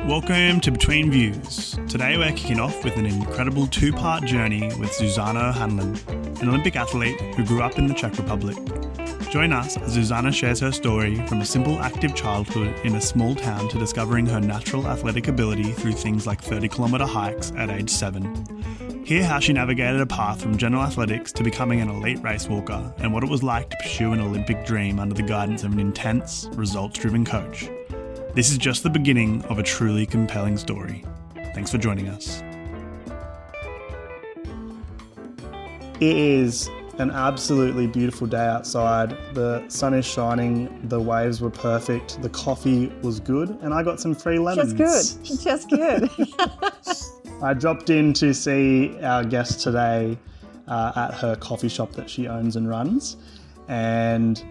Welcome to Between Views. Today we're kicking off with an incredible two-part journey with Zuzana O'Hanlon, an Olympic athlete who grew up in the Czech Republic. Join us as Zuzana shares her story from a simple active childhood in a small town to discovering her natural athletic ability through things like 30-kilometre hikes at age 7. Hear how she navigated a path from general athletics to becoming an elite race walker and what it was like to pursue an Olympic dream under the guidance of an intense, results-driven coach. This is just the beginning of a truly compelling story. Thanks for joining us. It is an absolutely beautiful day outside. The sun is shining, the waves were perfect, the coffee was good, and I got some free lemons. Just good. I dropped in to see our guest today at her coffee shop that she owns and runs, and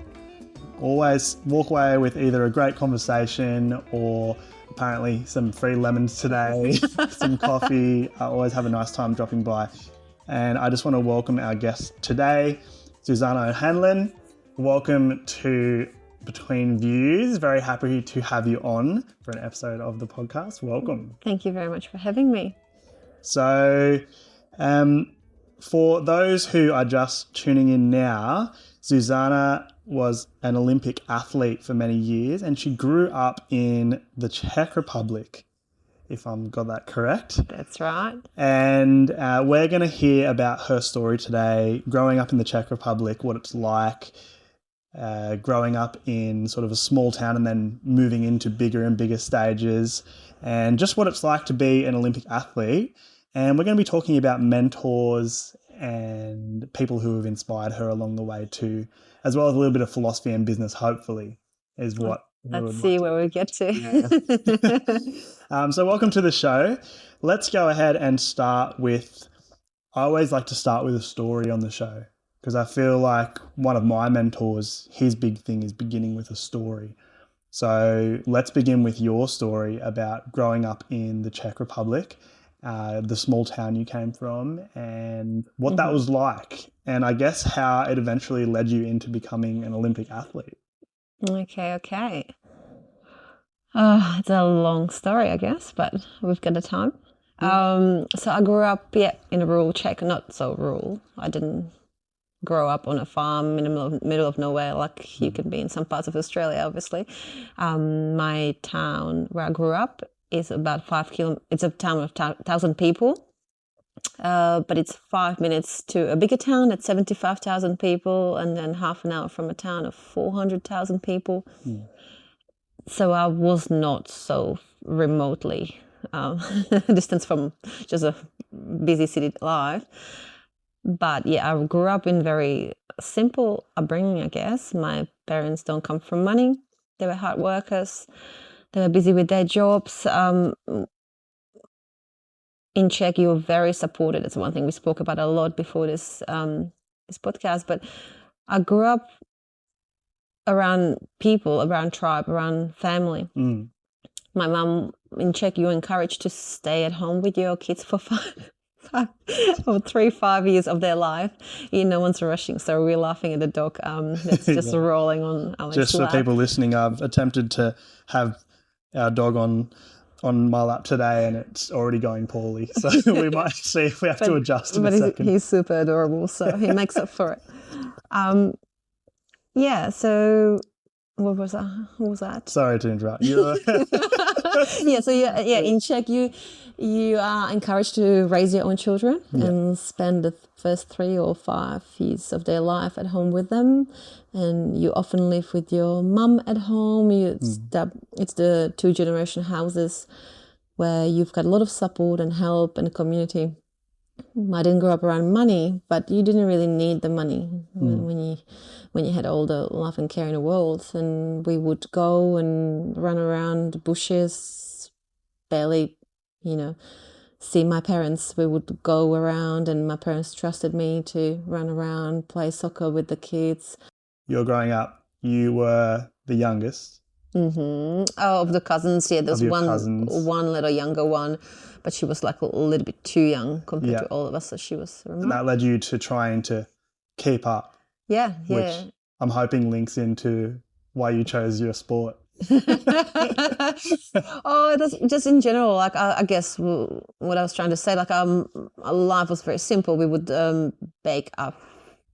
always walk away with either a great conversation or apparently some free lemons today, some coffee. I always have a nice time dropping by. And I just want to welcome our guest today, Zuzana O'Hanlon. Welcome to Between Views. Very happy to have you on for an episode of the podcast. Welcome. Thank you very much for having me. So, for those who are just tuning in now, Zuzana was an Olympic athlete for many years and she grew up in the Czech Republic, if I've got that correct. That's right. And we're going to hear about her story today, growing up in the Czech Republic, what it's like, growing up in sort of a small town and then moving into bigger and bigger stages, and just what it's like to be an Olympic athlete. And we're going to be talking about mentors and people who have inspired her along the way too, as well as a little bit of philosophy and business, hopefully, is what Let's see where we get to. Yeah. So welcome to the show. Let's go ahead and start with, I always like to start with a story on the show because I feel like one of my mentors, his big thing is beginning with a story. So let's begin with your story about growing up in the Czech Republic, the small town you came from, and what that was like, and I guess how it eventually led you into becoming an Olympic athlete. Okay. It's a long story, I guess, but we've got the time. So I grew up, in a rural Czech, not so rural. I didn't grow up on a farm in the middle of nowhere like you can be in some parts of Australia, obviously. My town where I grew up is about 5 kilometers. It's a town of 1,000 people, but it's 5 minutes to a bigger town at 75,000 people, and then half an hour from a town of 400,000 people. So I was not so remotely distant from just a busy city life. But I grew up in very simple upbringing, I guess. My parents don't come from money. They were hard workers. They were busy with their jobs. In Czech, you're very supported. It's one thing we spoke about a lot before this podcast. But I grew up around people, around tribe, around family. My mom, in Czech, you're encouraged to stay at home with your kids for 5 years of their life. No one's rushing. So we're laughing at the dog that's just rolling on Alex's Just for lap. people listening, I've attempted to have our dog on my lap today and it's already going poorly. So we might see if we have to adjust in a second. He's super adorable, so he makes up for it. So what was that? Sorry to interrupt. In Czech you are encouraged to raise your own children and spend the first 3 or 5 years of their life at home with them, and you often live with your mum at home. It's the 2-generation houses where you've got a lot of support and help and community. I didn't grow up around money, but you didn't really need the money when you had all the love and care in the world. And we would go and run around the bushes, barely, see my parents. We would go around and my parents trusted me to run around, play soccer with the kids. You're growing up, you were the youngest. Oh, of the cousins, there was one little younger one, but she was like a little bit too young compared to all of us, so she was remote. And that led you to trying to keep up. Yeah. Which I'm hoping links into why you chose your sport. Oh, that's just in general. Like I guess what I was trying to say. Like our life was very simple. We would bake up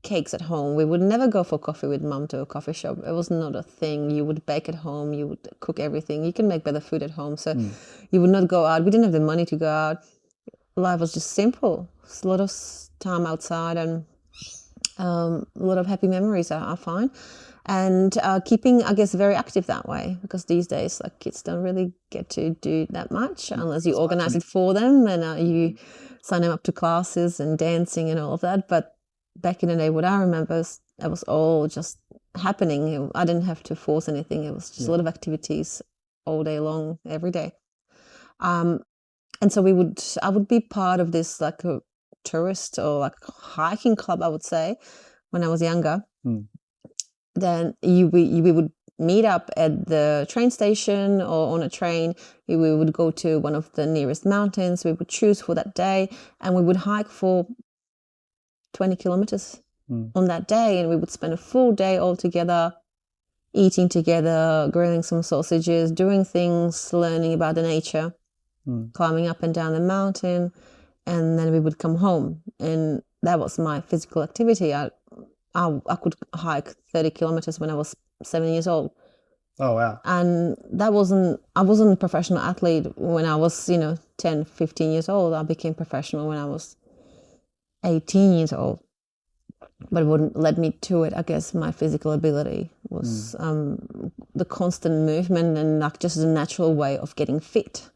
cakes at home. We would never go for coffee with mum to a coffee shop. It was not a thing. You would bake at home. You would cook everything. You can make better food at home. So you would not go out. We didn't have the money to go out. Life was just simple. It's a lot of time outside and a lot of happy memories, I find. And keeping, I guess, very active that way, because these days, like, kids don't really get to do that much unless you organize it for them and you sign them up to classes and dancing and all of that. But back in the day, what I remember is it was all just happening. I didn't have to force anything. It was just a lot of activities all day long, every day. And so I would be part of this, like, a tourist or like hiking club, I would say, when I was younger. Then we would meet up at the train station or on a train. We would go to one of the nearest mountains. We would choose for that day, and we would hike for 20 kilometers on that day. And we would spend a full day all together, eating together, grilling some sausages, doing things, learning about the nature, climbing up and down the mountain. And then we would come home. And that was my physical activity. I could hike 30 kilometers when I was 7 years old. Oh, wow. And I wasn't a professional athlete when I was, 10, 15 years old. I became professional when I was 18 years old. But what led me to it, I guess, my physical ability was the constant movement and like just the natural way of getting fit.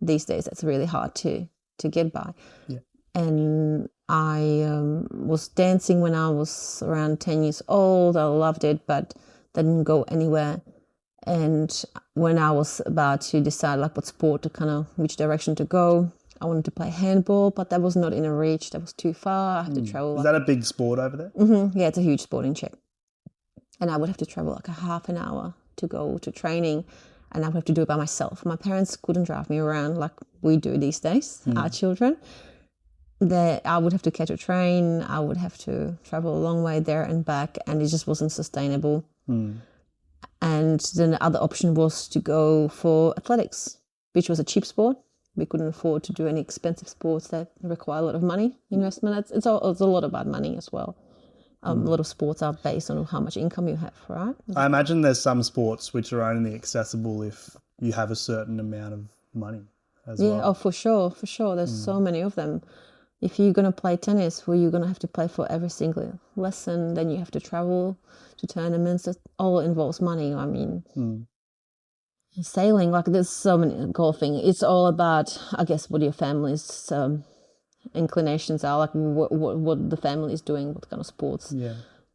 These days, that's really hard to get by. Yeah. And I was dancing when I was around 10 years old. I loved it, but didn't go anywhere. And when I was about to decide like what sport to which direction to go, I wanted to play handball, but that was not in a reach. That was too far. I had to travel. Is that a big sport over there? Yeah, it's a huge sport in Czech. And I would have to travel like a half an hour to go to training, and I would have to do it by myself. My parents couldn't drive me around like we do these days, our children. I would have to catch a train. I would have to travel a long way there and back, and it just wasn't sustainable. And then the other option was to go for athletics, which was a cheap sport. We couldn't afford to do any expensive sports that require a lot of money investment. It's a lot about money as well. A lot of sports are based on how much income you have, right? I imagine there's some sports which are only accessible if you have a certain amount of money as well. Yeah, for sure. There's so many of them. If you're going to play tennis, well, you're going to have to play for every single lesson. Then you have to travel to tournaments. That all involves money. I mean, sailing, like there's so many, golfing. It's all about, I guess, what your family's inclinations are, like what the family is doing, what kind of sports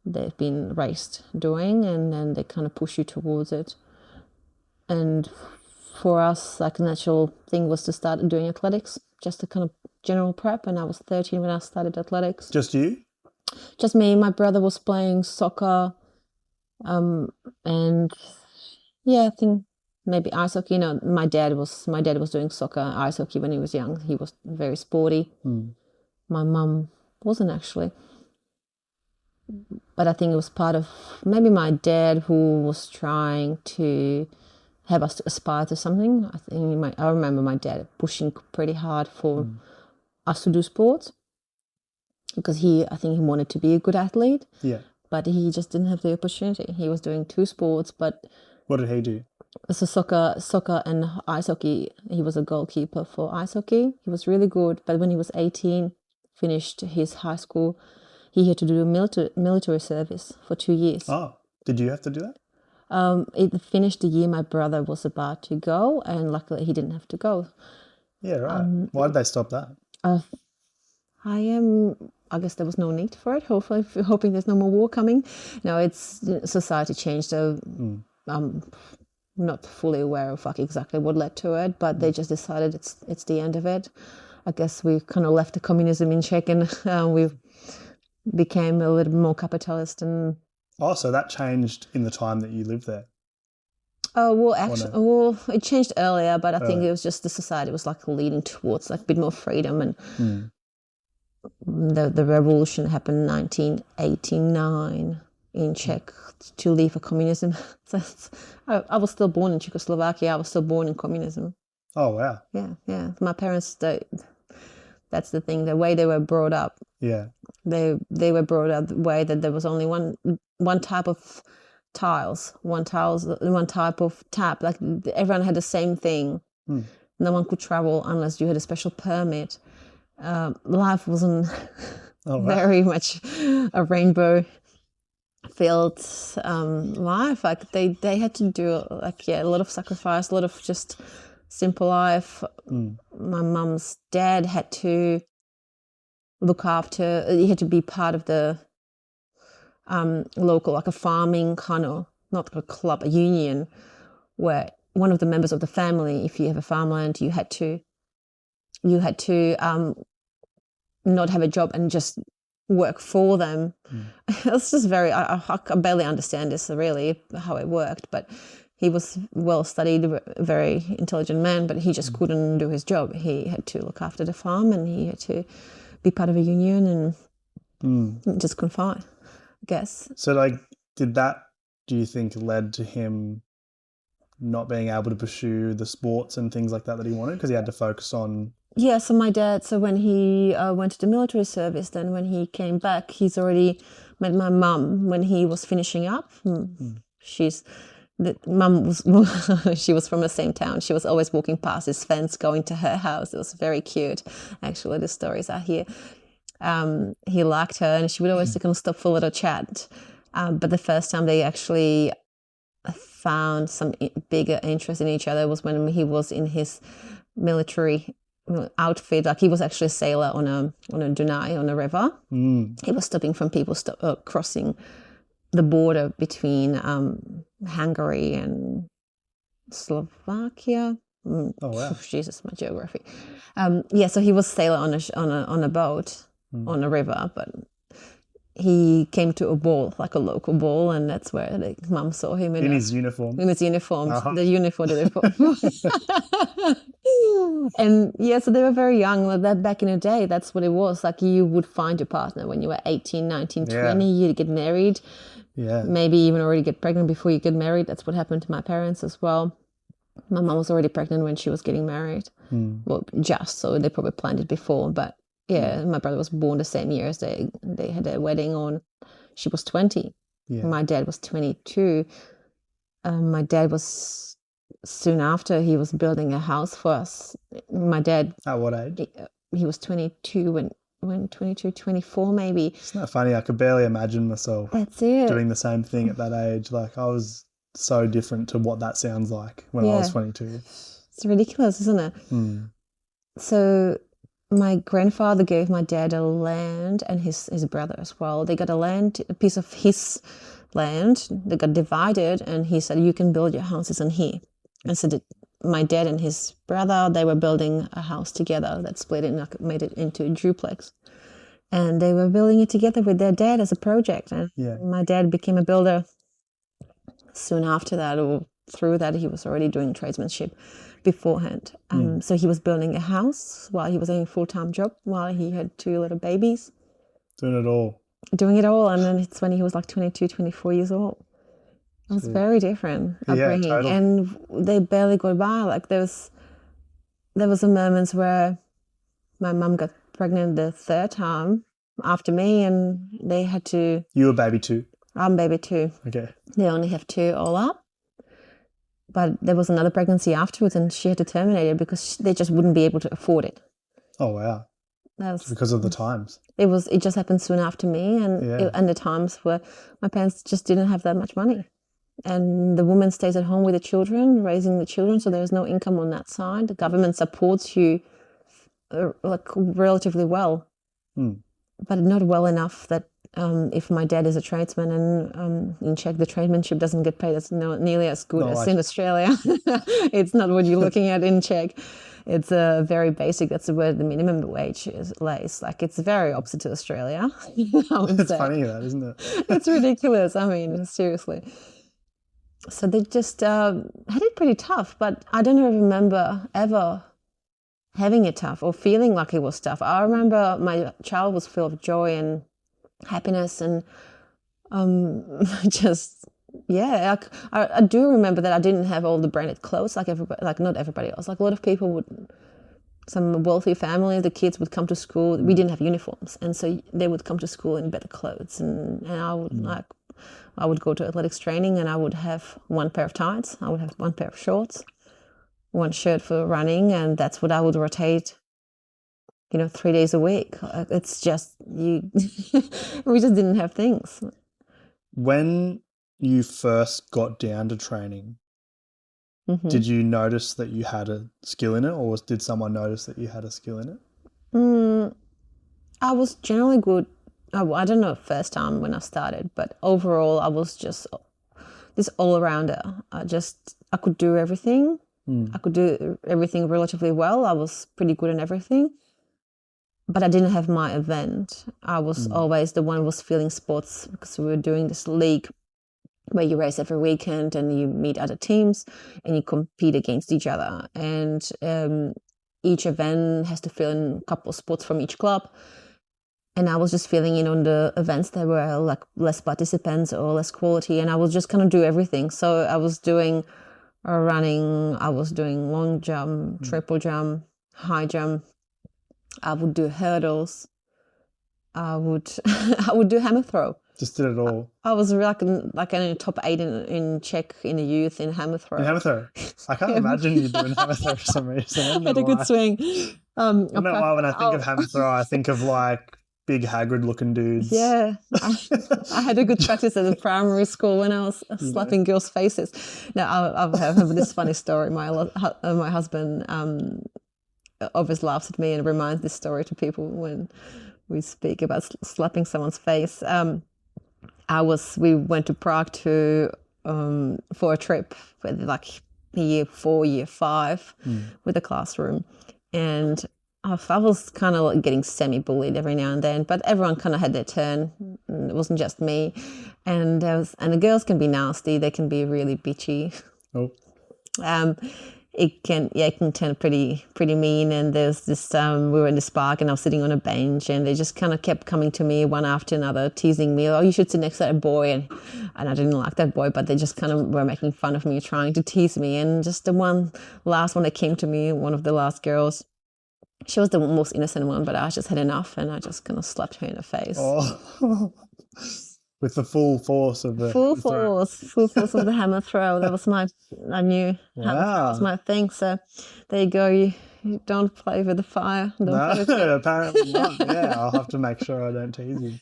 they've been raised doing, and then they kind of push you towards it. And for us, like, a natural thing was to start doing athletics, just a kind of general prep. And I was 13 when I started athletics. Just you? Just me. My brother was playing soccer, and I think maybe ice hockey. My dad was doing soccer, ice hockey when he was young. He was very sporty. My mum wasn't actually, but I think it was part of maybe my dad who was trying to have us to aspire to something. I remember my dad pushing pretty hard for us to do sports, because I think he wanted to be a good athlete. Yeah. But he just didn't have the opportunity. He was doing two sports, but what did he do? So soccer and ice hockey. He was a goalkeeper for ice hockey. He was really good, but when he was 18, finished his high school, he had to do military service for 2 years. Oh, did you have to do that? It finished the year my brother was about to go, and luckily he didn't have to go. Yeah, right. Why did they stop that? I guess there was no need for it. Hoping there's no more war coming. No, it's society changed. I'm not fully aware of exactly what led to it, but they just decided it's the end of it. I guess we kind of left the communism in Czech, and we became a little bit more capitalist. And so that changed in the time that you lived there. It changed earlier, but I think it was just the society was like leading towards like a bit more freedom, and the revolution happened in 1989. in Czech to leave for communism. So I was still born in Czechoslovakia. I was still born in communism. Oh, wow. Yeah. My parents, that's the thing, the way they were brought up. Yeah. They were brought up the way that there was only one type of tiles, one type of tap. Like everyone had the same thing. No one could travel unless you had a special permit. Life wasn't very much a rainbow filled life. Like they had to do a lot of sacrifice, a lot of just simple life. My mum's dad had to look after, he had to be part of the local, like a farming kind of, not a club, a union, where one of the members of the family, if you have a farmland, you had to not have a job and just work for them. It's just very, I barely understand this really, how it worked, but he was well studied, very intelligent man, but he just couldn't do his job. He had to look after the farm and he had to be part of a union and just couldn't fight, I guess. So like, do you think led to him not being able to pursue the sports and things like that he wanted because he had to focus on? Yeah, so my dad, when he went to the military service, then when he came back, he's already met my mum when he was finishing up. Mum was, she was from the same town. She was always walking past his fence, going to her house. It was very cute, actually, the stories I hear. He liked her and she would always stop for a little chat. But the first time they actually found some bigger interest in each other was when he was in his military outfit. Like he was actually a sailor on a Dunai, on a river. He was stopping from people crossing the border between Hungary and Slovakia. Oh wow! Jesus, my geography. So he was a sailor on a boat on a river, but he came to a ball, like a local ball, and that's where mum saw him in his uniform. In his uniform, the uniform. And so they were very young. Like that back in the day, that's what it was. Like you would find your partner when you were 18, 19, 20. You'd get married. Yeah. Maybe even already get pregnant before you get married. That's what happened to my parents as well. My mum was already pregnant when she was getting married. Well, so they probably planned it before. But my brother was born the same year as they had their wedding on. She was 20. Yeah. My dad was 22. My dad was, soon after, he was building a house for us. My dad... At what age? He was 22 when 22, 24 maybe. It's not funny. I could barely imagine myself doing the same thing at that age. Like I was so different to what that sounds like when I was 22. It's ridiculous, isn't it? So my grandfather gave my dad a land and his brother as well. They got a piece of his land. They got divided and he said, you can build your houses in here. And so my dad and his brother, they were building a house together that split it and made it into a duplex. And they were building it together with their dad as a project. And my dad became a builder soon after that, or through that. He was already doing tradesmanship beforehand. So he was building a house while he was doing a full-time job, while he had 2 little babies. Doing it all. And then it's when he was like 22, 24 years old. It was very different upbringing, totally. And they barely got by. Like there was a moments where my mum got pregnant the 3rd time after me, and they had to. You were baby 2. I'm baby 2. Okay. They only have 2 all up, but there was another pregnancy afterwards, and she had to terminate it because they just wouldn't be able to afford it. Oh wow. That's because of the times. It just happened soon after me, and the times where my parents just didn't have that much money. And the woman stays at home with the children, raising the children, so there's no income on that side. The government supports you relatively well, but not well enough that if my dad is a tradesman and in Czech the tradesmanship doesn't get paid as nearly as good as in Australia. It's not what you're looking at in Czech. It's very basic. That's where the minimum wage lays. Like it's very opposite to Australia. It's funny that, isn't it? It's ridiculous. I mean, seriously. So they just had it pretty tough, but I don't remember ever having it tough or feeling like it was tough. I remember my child was full of joy and happiness, and Just yeah, I do remember that I didn't have all the branded clothes like everybody, like not everybody else. Like a lot of people would, some wealthy families, the kids would come to school. We didn't have uniforms, and so they would come to school in better clothes. And I would I would go to athletics training, and I would have one pair of tights. I would have one pair of shorts, one shirt for running, and that's what I would rotate. 3 days a week. It's just we just didn't have things. When you first got down to training, did you notice that you had a skill in it, or did someone notice that you had a skill in it? I was generally good. I don't know first time when I started, but overall I was just this all-rounder. I could do everything. I could do everything relatively well. I was pretty good in everything. But I didn't have my event. I was always the one who was filling spots because we were doing this league where you race every weekend and you meet other teams and you compete against each other. And each event has to fill in a couple of spots from each club. And I was just filling in on the events that were like less participants or less quality. And I was just kind of do everything. So I was doing running, I was doing long jump, triple jump, high jump. I would do hurdles. I would do hammer throw. Just did it all. I was like in the top 8 in Czech in the youth in hammer throw. In hammer throw, I can't imagine you doing hammer throw for some reason. I had a good swing. I don't know why when I think of hammer throw, I think of like big Hagrid looking dudes. Yeah, I had a good practice at the primary school when I was slapping girls' faces. Now I have this funny story. My husband always laughs at me and reminds this story to people when we speak about slapping someone's face. We went to Prague for a trip for like year 4, year 5 with a classroom, and I was kind of like getting semi-bullied every now and then, but everyone kind of had their turn. It wasn't just me, and the girls can be nasty. They can be really bitchy. Oh. It can turn pretty mean. And there's this we were in this park and I was sitting on a bench and they just kind of kept coming to me one after another, teasing me, oh, you should sit next to that boy, and I didn't like that boy, but they just kind of were making fun of me, trying to tease me. And just the last one that came to me, one of the last girls, she was the most innocent one, but I just had enough and I just kind of slapped her in the face. Oh. With the full force of the full force of the hammer throw. That was I knew hammer throw was my thing. So there you go. You don't play with the fire. Apparently not. Yeah, I'll have to make sure I don't tease you.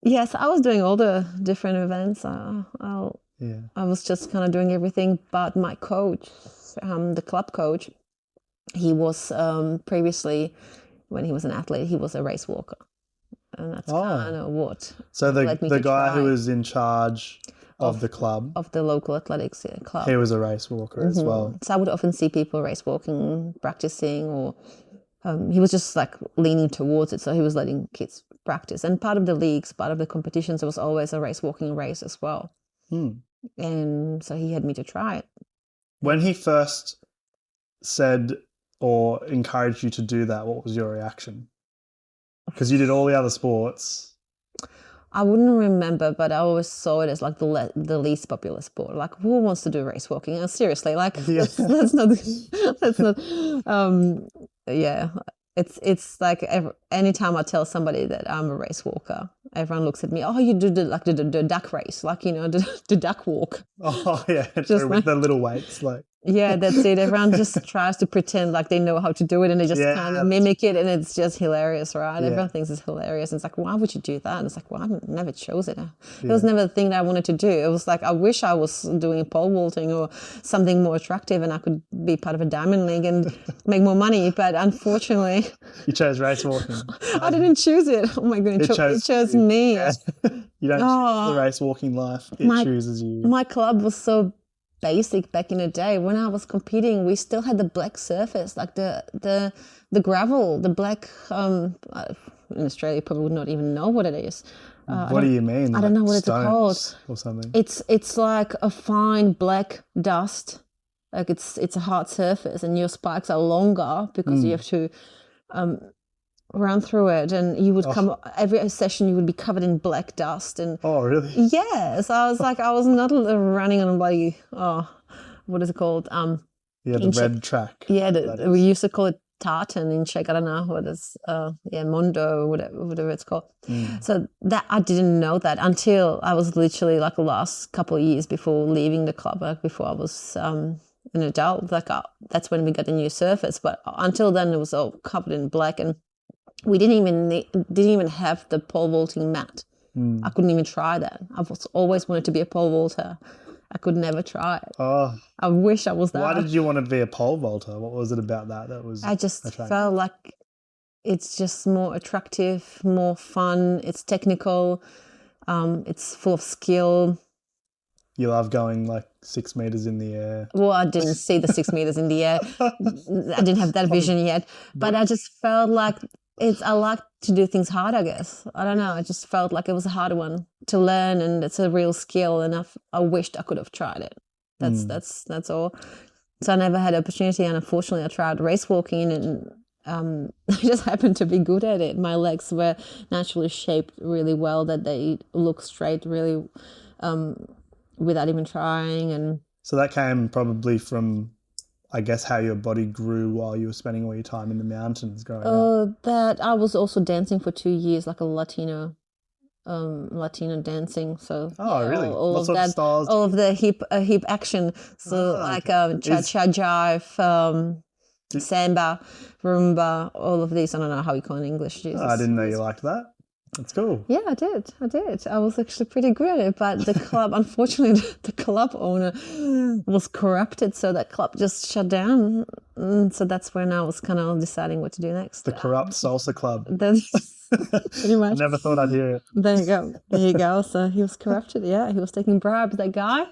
Yes, I was doing all the different events. I was just kind of doing everything. But my coach, the club coach, he was previously, when he was an athlete, he was a race walker. And that's kind of what. So the guy who was in charge of the club, of the local athletics club, he was a race walker as well. So I would often see people race walking, practicing, or he was just like leaning towards it. So he was letting kids practice. And part of the leagues, part of the competitions, there was always a race walking race as well. And so he had me to try it. When he first said or encouraged you to do that, what was your reaction? Because you did all the other sports. I wouldn't remember, but I always saw it as like the least popular sport. Like, who wants to do race walking? And seriously, like that's not. Yeah. It's like anytime I tell somebody that I'm a race walker, everyone looks at me. Oh, you do the duck race, like the duck walk. Oh yeah, just with the little weights, like. Yeah, that's it. Everyone just tries to pretend like they know how to do it, and they just kind of mimic it, and it's just hilarious, right? Yeah. Everyone thinks it's hilarious. And it's like, why would you do that? And it's like, well, I never chose it. It was never the thing that I wanted to do. It was like, I wish I was doing pole vaulting or something more attractive, and I could be part of a diamond league and make more money. But unfortunately, you chose race walking. I didn't choose it. Oh my goodness, it chose me. Yeah. You don't choose the race walking life. It chooses you. My club was so basic back in the day. When I was competing, we still had the black surface, like the gravel, the black. In Australia, you probably would not even know what it is. What do you mean? I don't know what it's called or something. It's like a fine black dust. Like it's a hard surface, and your spikes are longer because you have to run through it, and you would come every session. You would be covered in black dust, and Oh, really? yes, I was like, I was not running on bloody what is it called? Yeah, the red track. Yeah, we used to call it tartan in Czech. I don't know what it's. Mondo, whatever it's called. So that I didn't know that until I was literally like the last couple of years before leaving the club, like before I was an adult. Like that's when we got a new surface, but until then it was all covered in black, and we didn't even have the pole vaulting mat. I couldn't even try that. I've always wanted to be a pole vaulter. I could never try it. Oh, I wish I was that. Why did you want to be a pole vaulter? What was it about that was I just attractive? felt like it's just more attractive, more fun. It's technical. It's full of skill. You love going like 6 meters in the air. Well, I didn't see the 6 meters in the air. I didn't have that vision yet. But I just felt like I like to do things hard, I guess. I don't know. I just felt like it was a harder one to learn, and it's a real skill, and I wished I could have tried it. That's all. So I never had the opportunity, and unfortunately I tried race walking, and I just happened to be good at it. My legs were naturally shaped really well, that they look straight really without even trying. And so that came probably from, I guess, how your body grew while you were spending all your time in the mountains growing up. That I was also dancing for 2 years, like a Latina dancing. So really? all What of that, styles? all of the hip action. So cha-cha jive, samba, rumba, all of these. I don't know how you call it in English. Jesus. I didn't know you liked that. That's cool. Yeah, I did. I was actually pretty good at it, but the club, unfortunately, the club owner was corrupted, so that club just shut down. So that's when I was kind of deciding what to do next. The corrupt salsa club. That's pretty much. I never thought I'd hear it. There you go. So he was corrupted. Yeah, he was taking bribes. That guy,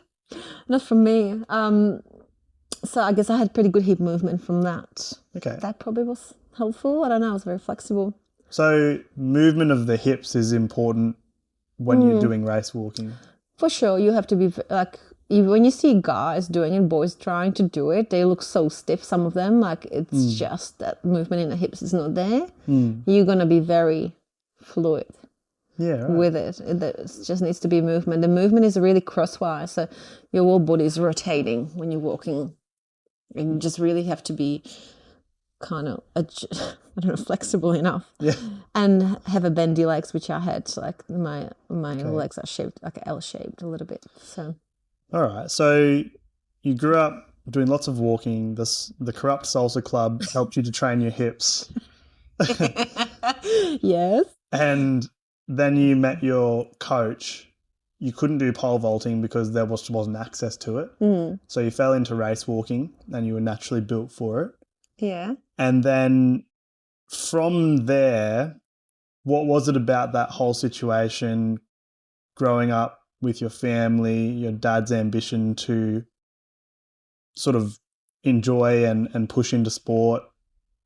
not from me. So I guess I had pretty good hip movement from that. Okay. That probably was helpful. I don't know. I was very flexible. So movement of the hips is important when you're doing race walking. For sure. You have to be like, when you see guys doing it, boys trying to do it, they look so stiff, some of them. Like it's just that movement in the hips is not there. You're going to be very fluid with it. It just needs to be movement. The movement is really crosswise. So your whole body is rotating when you're walking. And you just really have to be kind of flexible enough, and have a bendy legs, which I had. Like my legs are shaped like L-shaped a little bit. So all right, so you grew up doing lots of walking. The corrupt salsa club helped you to train your hips. Yes. And then you met your coach. You couldn't do pole vaulting because there wasn't access to it. So you fell into race walking, and you were naturally built for it. Yeah. And then from there, what was it about that whole situation, growing up with your family, your dad's ambition to sort of enjoy and push into sport,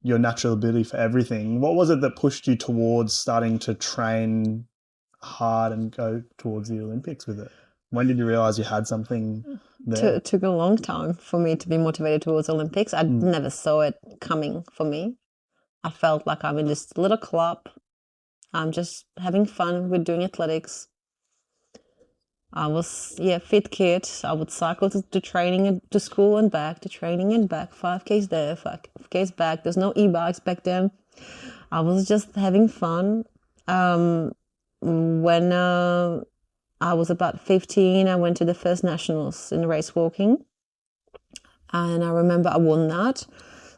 your natural ability for everything? What was it that pushed you towards starting to train hard and go towards the Olympics with it? When did you realise you had something there? It took a long time for me to be motivated towards Olympics. I never saw it coming for me. I felt like I'm in this little club. I'm just having fun with doing athletics. I was, fit kid. I would cycle to training and to school and back, to training and back, 5Ks there, 5Ks back. There's no e-bikes back then. I was just having fun. When I was about 15, I went to the first nationals in race walking. And I remember I won that.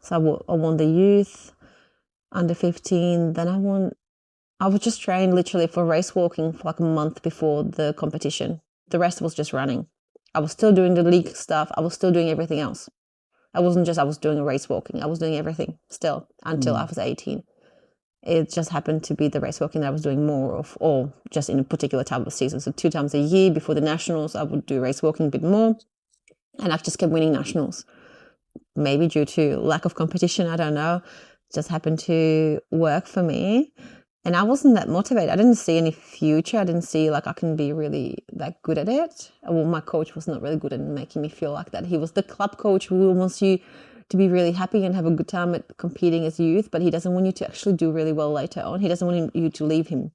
So I won the youth, under 15. Then I was just trained literally for race walking for like a month before the competition. The rest was just running. I was still doing the league stuff. I was still doing everything else. I wasn't just, I was doing race walking. I was doing everything still until I was 18. It just happened to be the race walking that I was doing more of, or just in a particular time of the season. So 2 times a year before the nationals, I would do race walking a bit more. And I just kept winning nationals. Maybe due to lack of competition, I don't know. It just happened to work for me. And I wasn't that motivated. I didn't see any future. I didn't see like I can be really that good at it. Well, my coach was not really good at making me feel like that. He was the club coach who wants you to be really happy and have a good time at competing as youth, but he doesn't want you to actually do really well later on. He doesn't want you to leave him.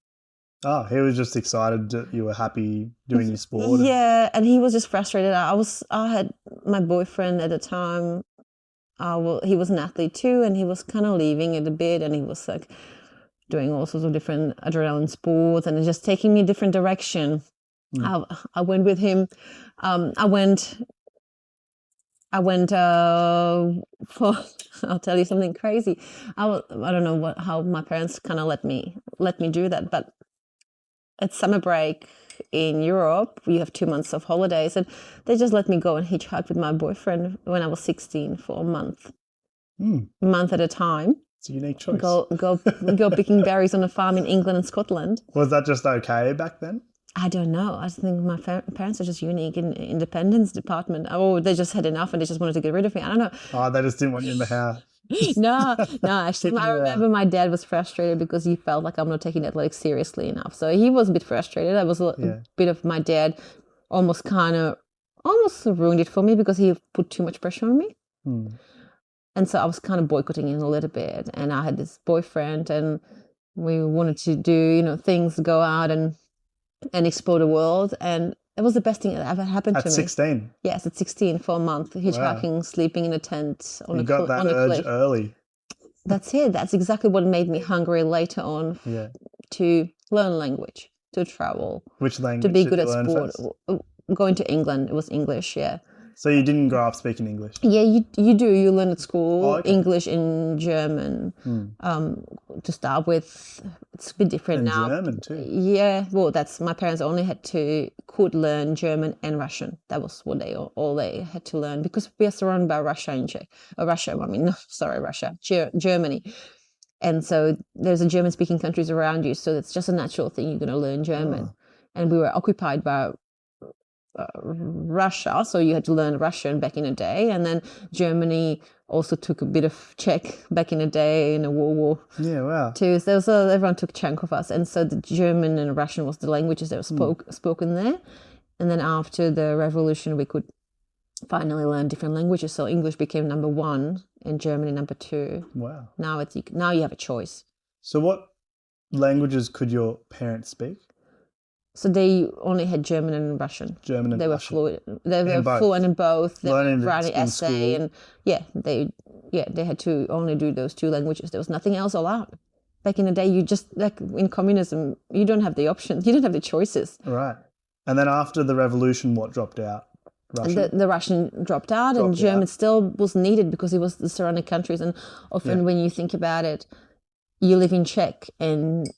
Oh, he was just excited that you were happy doing your sport. Yeah, and he was just frustrated. I had my boyfriend at the time. He was an athlete too, and he was kind of leaving it a bit, and he was like doing all sorts of different adrenaline sports and just taking me a different direction. I went with him. I went for. I'll tell you something crazy. I don't know how my parents kind of let me do that, but at summer break in Europe, you have 2 months of holidays, and they just let me go and hitchhike with my boyfriend when I was 16 for a month, month at a time. It's a unique choice. Go picking berries on a farm in England and Scotland. Was that just okay back then? I don't know. I think my parents are just unique in independence department. Oh, they just had enough and they just wanted to get rid of me. I don't know. Oh, they just didn't want you in the house. No, actually, I remember my dad was frustrated because he felt like I'm not taking athletics seriously enough. So he was a bit frustrated. I was a bit of my dad almost ruined it for me because he put too much pressure on me. And so I was kind of boycotting him a little bit. And I had this boyfriend and we wanted to do, things, go out and explore the world. And it was the best thing that ever happened to me. At 16? Yes, at 16 for a month, hitchhiking, sleeping in a tent on a cliff. You got that urge early. That's it. That's exactly what made me hungry later on to learn language, to travel. Which language to be good did at you learn sport. first? Going to England, it was English, yeah. So you didn't grow up speaking English? Yeah, you do. You learn at school English and German. To start with, it's a bit different and now. German too. Yeah, well, that's my parents only could learn German and Russian. That was what they had to learn because we are surrounded by Germany. And so there's a German-speaking countries around you, so it's just a natural thing you're going to learn German. And we were occupied by Russia, so you had to learn Russian back in the day, and then Germany also took a bit of Czech back in the day in the World War too. So everyone took a chunk of us, and so the German and Russian was the languages that were spoken there. And then after the revolution, we could finally learn different languages. So English became number 1 and Germany number 2. Wow! Now you have a choice. So what languages could your parents speak? So they only had German and Russian. They were fluent. They were fluent in both. They were writing essay and they had to only do those 2 languages. There was nothing else allowed. Back in the day, you just like in communism, you don't have the options. You don't have the choices. Right. And then after the revolution, what dropped out? Russian? The Russian dropped out, and German still was needed because it was the surrounding countries. And often when you think about it, you live in Czech and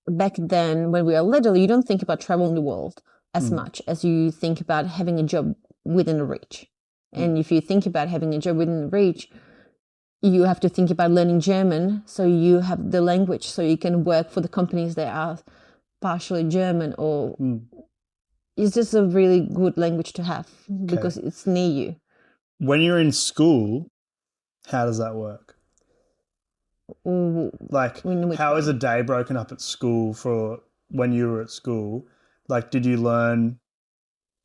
back then, when we were little, you don't think about traveling the world as much as you think about having a job within reach. And if you think about having a job within reach, you have to think about learning German, so you have the language, so you can work for the companies that are partially German, or it's just a really good language to have because it's near you. When you're in school, how does that work? Like, how is a day broken up at school for when you were at school? Like, did you learn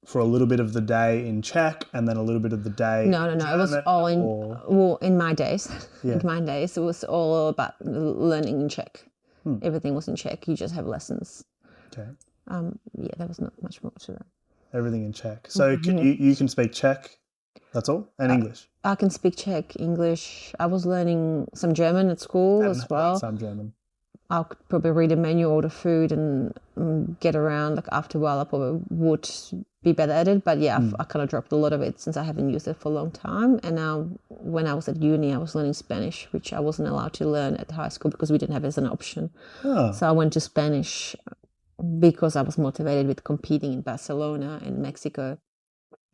for a little bit of the day in Czech and then a little bit of the day No. It was all in my days. In my days, it was all about learning in Czech. Everything was in Czech. You just have lessons. Okay. There was not much more to that. Everything in Czech. So you can speak Czech? That's all? And English? I can speak Czech, English. I was learning some German at school as well. Some German. I could probably read a menu, order food and get around. Like after a while, I probably would be better at it. But I kind of dropped a lot of it since I haven't used it for a long time. And now when I was at uni, I was learning Spanish, which I wasn't allowed to learn at high school because we didn't have it as an option. Oh. So I went to Spanish because I was motivated with competing in Barcelona and Mexico.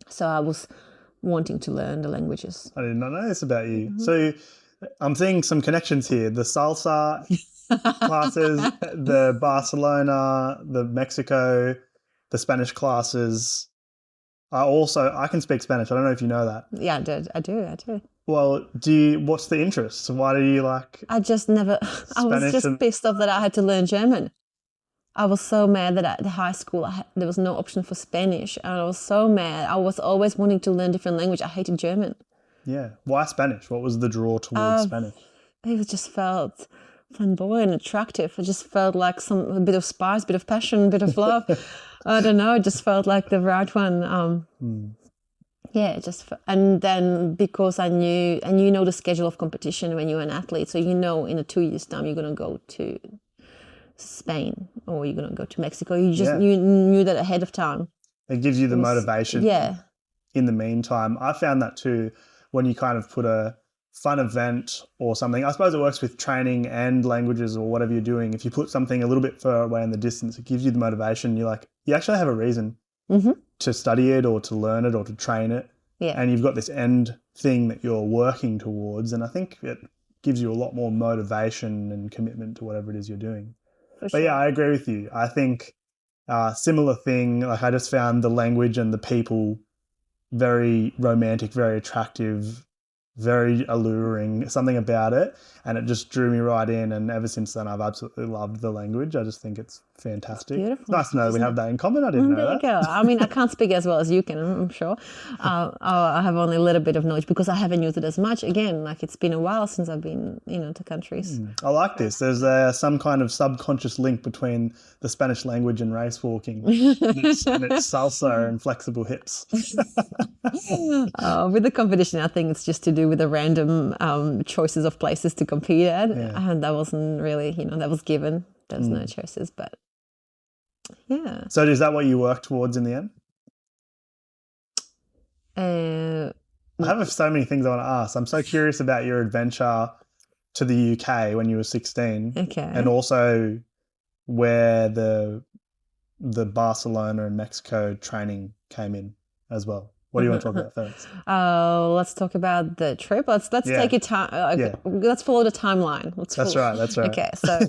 So I was wanting to learn the languages. I did not know this about you. So I'm seeing some connections here. The salsa classes, the Barcelona, the Mexico, the Spanish classes. I can speak Spanish. I don't know if you know that. Yeah, I do. Well, what's the interest? Why do you like I just never, I was just pissed off that I had to learn German. I was so mad that at high school there was no option for Spanish. And I was so mad. I was always wanting to learn different language. I hated German. Yeah. Why Spanish? What was the draw towards Spanish? It just felt flamboyant, attractive. It just felt like a bit of spice, bit of passion, bit of love. I don't know. It just felt like the right one. Yeah, and then because I knew, and you know the schedule of competition when you're an athlete, so you know in 2 years' time you're gonna go to Spain or you're gonna go to Mexico. You knew that ahead of time. It gives you the motivation. Yeah. In the meantime, I found that too when you kind of put a fun event or something. I suppose it works with training and languages or whatever you're doing. If you put something a little bit further away in the distance, it gives you the motivation. You're like, you actually have a reason to study it or to learn it or to train it. Yeah. And you've got this end thing that you're working towards. And I think it gives you a lot more motivation and commitment to whatever it is you're doing. But yeah, I agree with you. I think similar thing, like I just found the language and the people very romantic, very attractive, very alluring, something about it. And it just drew me right in. And ever since then, I've absolutely loved the language. I just think it's fantastic. It's beautiful. It's nice to know that we have that in common. I didn't know that. There you go. I mean, I can't speak as well as you can, I'm sure. I have only a little bit of knowledge because I haven't used it as much. Again, like it's been a while since I've been, to countries. I like this. There's some kind of subconscious link between the Spanish language and race walking. and it's salsa and flexible hips. With the competition, I think it's just to do with the random choices of places to compete at. Yeah. And that wasn't really, that was given. There's no choices, but yeah. So is that what you worked towards in the end? I have so many things I want to ask. I'm so curious about your adventure to the UK when you were 16. Okay. And also where the Barcelona and Mexico training came in as well. What do you want to talk about first? Let's talk about the trip. Let's take your time. Let's follow the timeline. That's right. Okay, so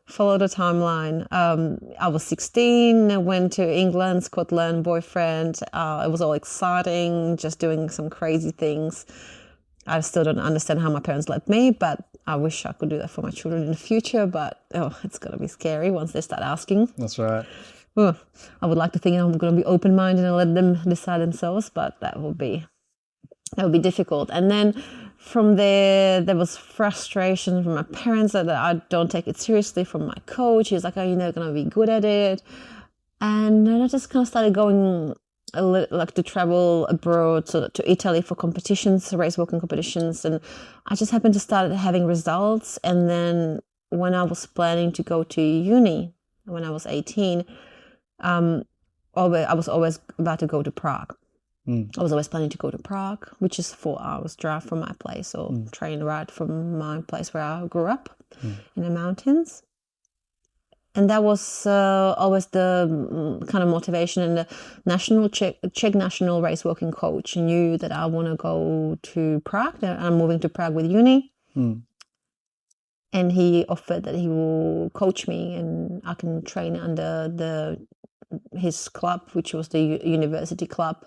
follow the timeline. I was 16. I went to England, Scotland, boyfriend. It was all exciting, just doing some crazy things. I still don't understand how my parents let me, but I wish I could do that for my children in the future. But it's going to be scary once they start asking. That's right. I would like to think I'm going to be open-minded and let them decide themselves, but that would be difficult. And then from there was frustration from my parents that I don't take it seriously, from my coach. He's like, "Oh, you're not going to be good at it." And then I just kind of started going to travel abroad, so to Italy for competitions, race walking competitions, and I just happened to start having results. And then when I was planning to go to uni when I was 18. I was always about to go to Prague. I was always planning to go to Prague, which is 4 hours drive from my place, or train ride from my place where I grew up in the mountains. And that was always the kind of motivation. And the Czech national race walking coach knew that I want to go to Prague. That I'm moving to Prague with uni. And he offered that he will coach me and I can train under his club, which was the university club,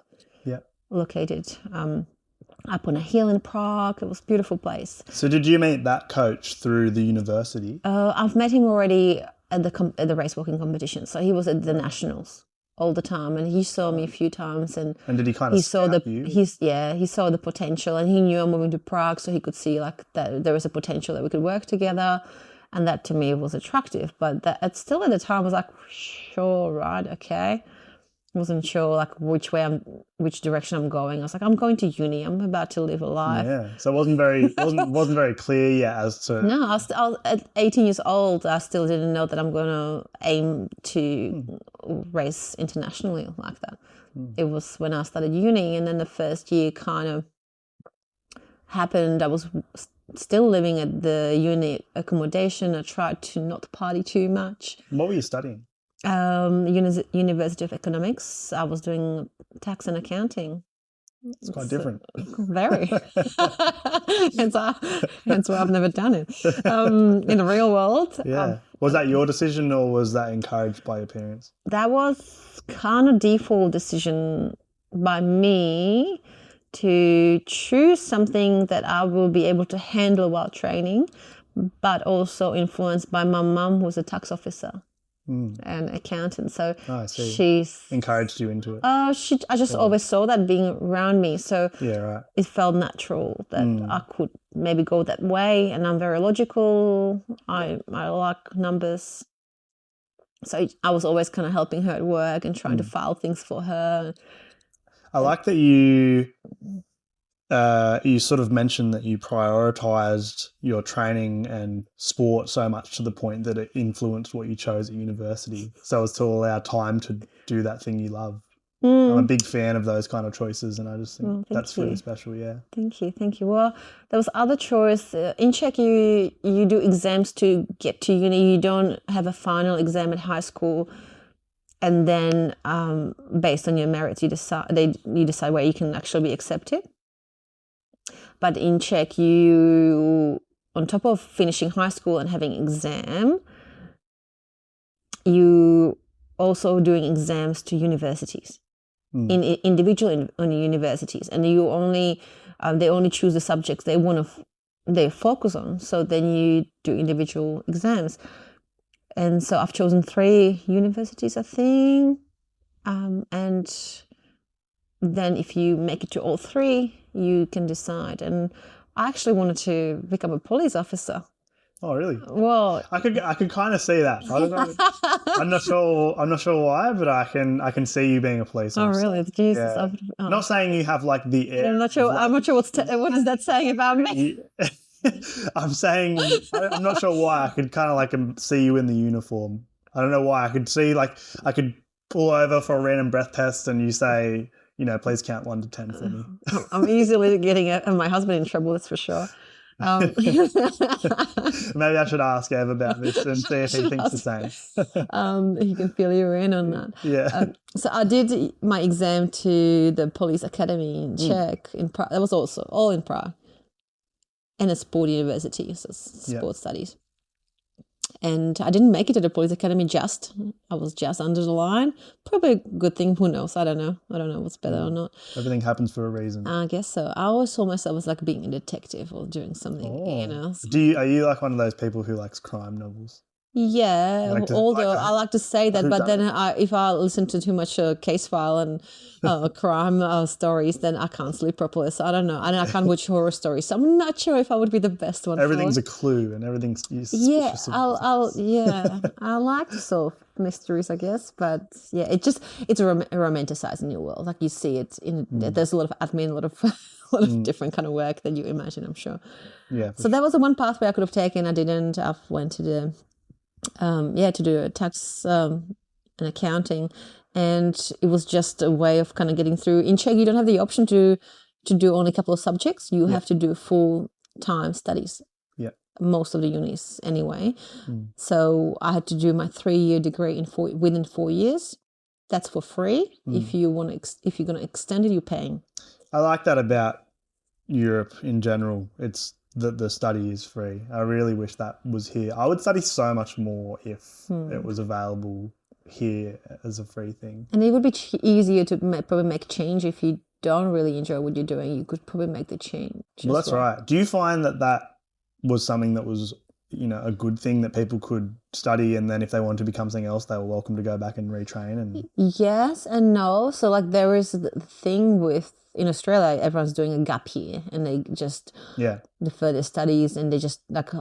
located up on a hill in Prague. It was a beautiful place. So did you meet that coach through the university? I've met him already at the race walking competition. So he was at the nationals all the time, and he saw me a few times. And did he kind of scout you? He saw the potential, and he knew I'm moving to Prague, so he could see like that there was a potential that we could work together. And that to me was attractive, but still at the time I was like, sure, right, okay. I wasn't sure like which direction I'm going. I was like, I'm going to uni. I'm about to live a life. Yeah, so it wasn't very clear yet as to. No, I was at 18 years old. I still didn't know that I'm going to aim to race internationally like that. It was when I started uni, and then the first year kind of happened. I was still living at the uni accommodation. I tried to not party too much. What were you studying? University of Economics. I was doing tax and accounting. It's quite different. Very. Hence why I've never done it. In the real world. Yeah. Was that your decision or was that encouraged by your parents? That was kind of default decision by me to choose something that I will be able to handle while training, but also influenced by my mum, who's a tax officer. an accountant. So I see. she's Encouraged you into it. I just always saw that being around me. So Yeah, right. it felt natural that I could maybe go that way. And I'm very logical. I like numbers. So I was always kind of helping her at work and trying to file things for her. I like that you sort of mentioned that you prioritized your training and sport so much to the point that it influenced what you chose at university, so as to allow time to do that thing you love. I'm a big fan of those kind of choices, and I just think that's really special. Yeah. Thank you. Well, there was other choice in Czech. You do exams to get to uni. You don't have a final exam at high school, and then based on your merits, you decide where you can actually be accepted. But in Czech, you, on top of finishing high school and having exam, you also doing exams to universities, in individual universities, and you only they only choose the subjects they focus on. So then you do individual exams, and so I've chosen 3 universities, I think, and then if you make it to all 3, you can decide. And I actually wanted to become a police officer. Oh, really? Well, I could kind of see that. I don't know. I'm not sure why, but I can see you being a police officer. Oh, really? Jesus. Yeah. Not saying you have like the air. I'm not sure. I'm not sure what is that saying about me. I'm saying I'm not sure why. I could kind of like see you in the uniform. I don't know why. I could see like I could pull over for a random breath test, and you say, please count 1 to 10 for me. I'm easily getting my husband in trouble, that's for sure. Maybe I should ask Ev about this and see if he thinks the same. He can fill you in on that. Yeah. So I did my exam to the police academy in Czech. In Prague. That was also all in Prague. And a sport university, so sports studies. And I didn't make it to the police academy I was just under the line. Probably a good thing, who knows? I don't know what's better or not. Everything happens for a reason. I guess so. I always saw myself as like being a detective or doing something, Are you like one of those people who likes crime novels? Yeah, although I like to say that, but then if I listen to too much case file and crime stories, then I can't sleep properly. So I don't know. And I can't watch horror stories. So I'm not sure if I would be the best one. Everything's a clue and everything's suspicious. I like to solve mysteries, I guess. But yeah, it's romanticizing your world. Like you see it there's a lot of admin, a lot of different kind of work that you imagine, I'm sure. Yeah. So that was the one pathway I could have taken. I didn't. I went to the to do a tax and accounting, and it was just a way of kind of getting through. In Czech, you don't have the option to do only a couple of subjects. You have to do full-time studies. Yeah, most of the unis anyway. So I had to do my 3-year degree within 4 years. That's for free. If you're going to extend it, you're paying. I like that about Europe in general. It's the study is free. I really wish that was here. I would study so much more if it was available here as a free thing. And it would be easier to probably make change if you don't really enjoy what you're doing. You could probably make the change. Well, that's right. Do you find that was something that was, a good thing that people could study, and then if they wanted to become something else, they were welcome to go back and retrain? And yes and no. So like there is the thing with, in Australia, everyone's doing a gap year and they just defer their studies and they just like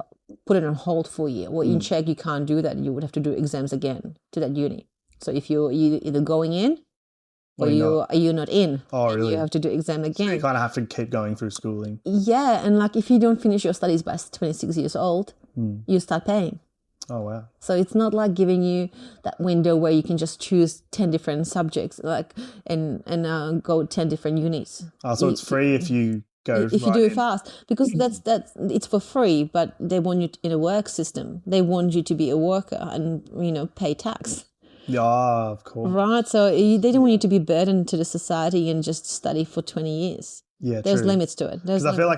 put it on hold for a year. Well, in Czech, you can't do that. You would have to do exams again to that uni. So if you're either going in or you're not in. Oh, really? You have to do exam again. So you kind of have to keep going through schooling. Yeah, and like if you don't finish your studies by 26 years old, you start paying. Oh, wow. So it's not like giving you that window where you can just choose 10 different subjects and go 10 different units. Oh, so it's free if you go if you do it fast, because that's it's for free, but they want you in a work system. They want you to be a worker and pay tax. Yeah, of course. Right, so they don't want you to be burdened to the society and just study for 20 years. Yeah, there's limits to it. Because I feel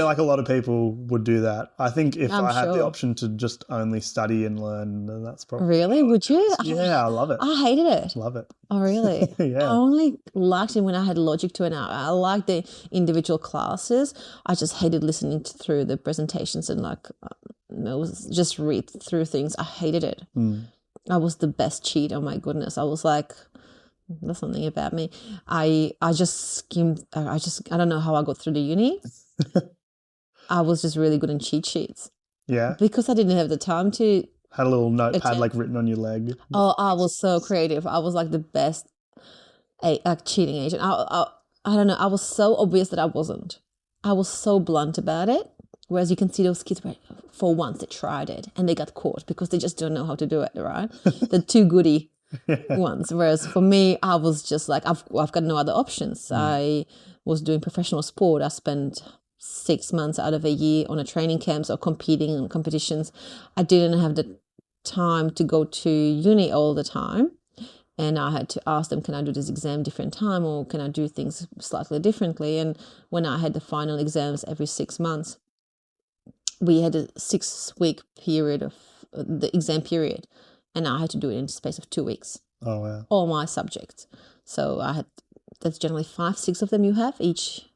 like a lot of people would do that. I think if I had the option to just only study and learn, then that's probably... Really? Would you? Yeah, I love it. I hated it. Love it. Oh, really? Yeah. I only liked it when I had logic to it. I liked the individual classes. I just hated listening through the presentations and it was just read through things. I hated it. I was the best cheat. Oh my goodness. I was like, there's something about me. I just skimmed. I don't know how I got through the uni. I was just really good in cheat sheets. Yeah. Because I didn't have the time to. Had a little notepad like written on your leg. Oh, I was so creative. I was like the best cheating agent. I don't know. I was so obvious that I wasn't. I was so blunt about it. Whereas you can see those kids, for once they tried it and they got caught because they just don't know how to do it, right? The too goody ones. Whereas for me, I was just like, I've got no other options. I was doing professional sport. I spent 6 months out of a year on a training camps or competing in competitions. I didn't have the time to go to uni all the time. And I had to ask them, can I do this exam different time or can I do things slightly differently? And when I had the final exams every 6 months, we had a 6-week period of the exam period, and I had to do it in the space of 2 weeks. Oh, wow. All my subjects. So that's generally 5-6 of them you have each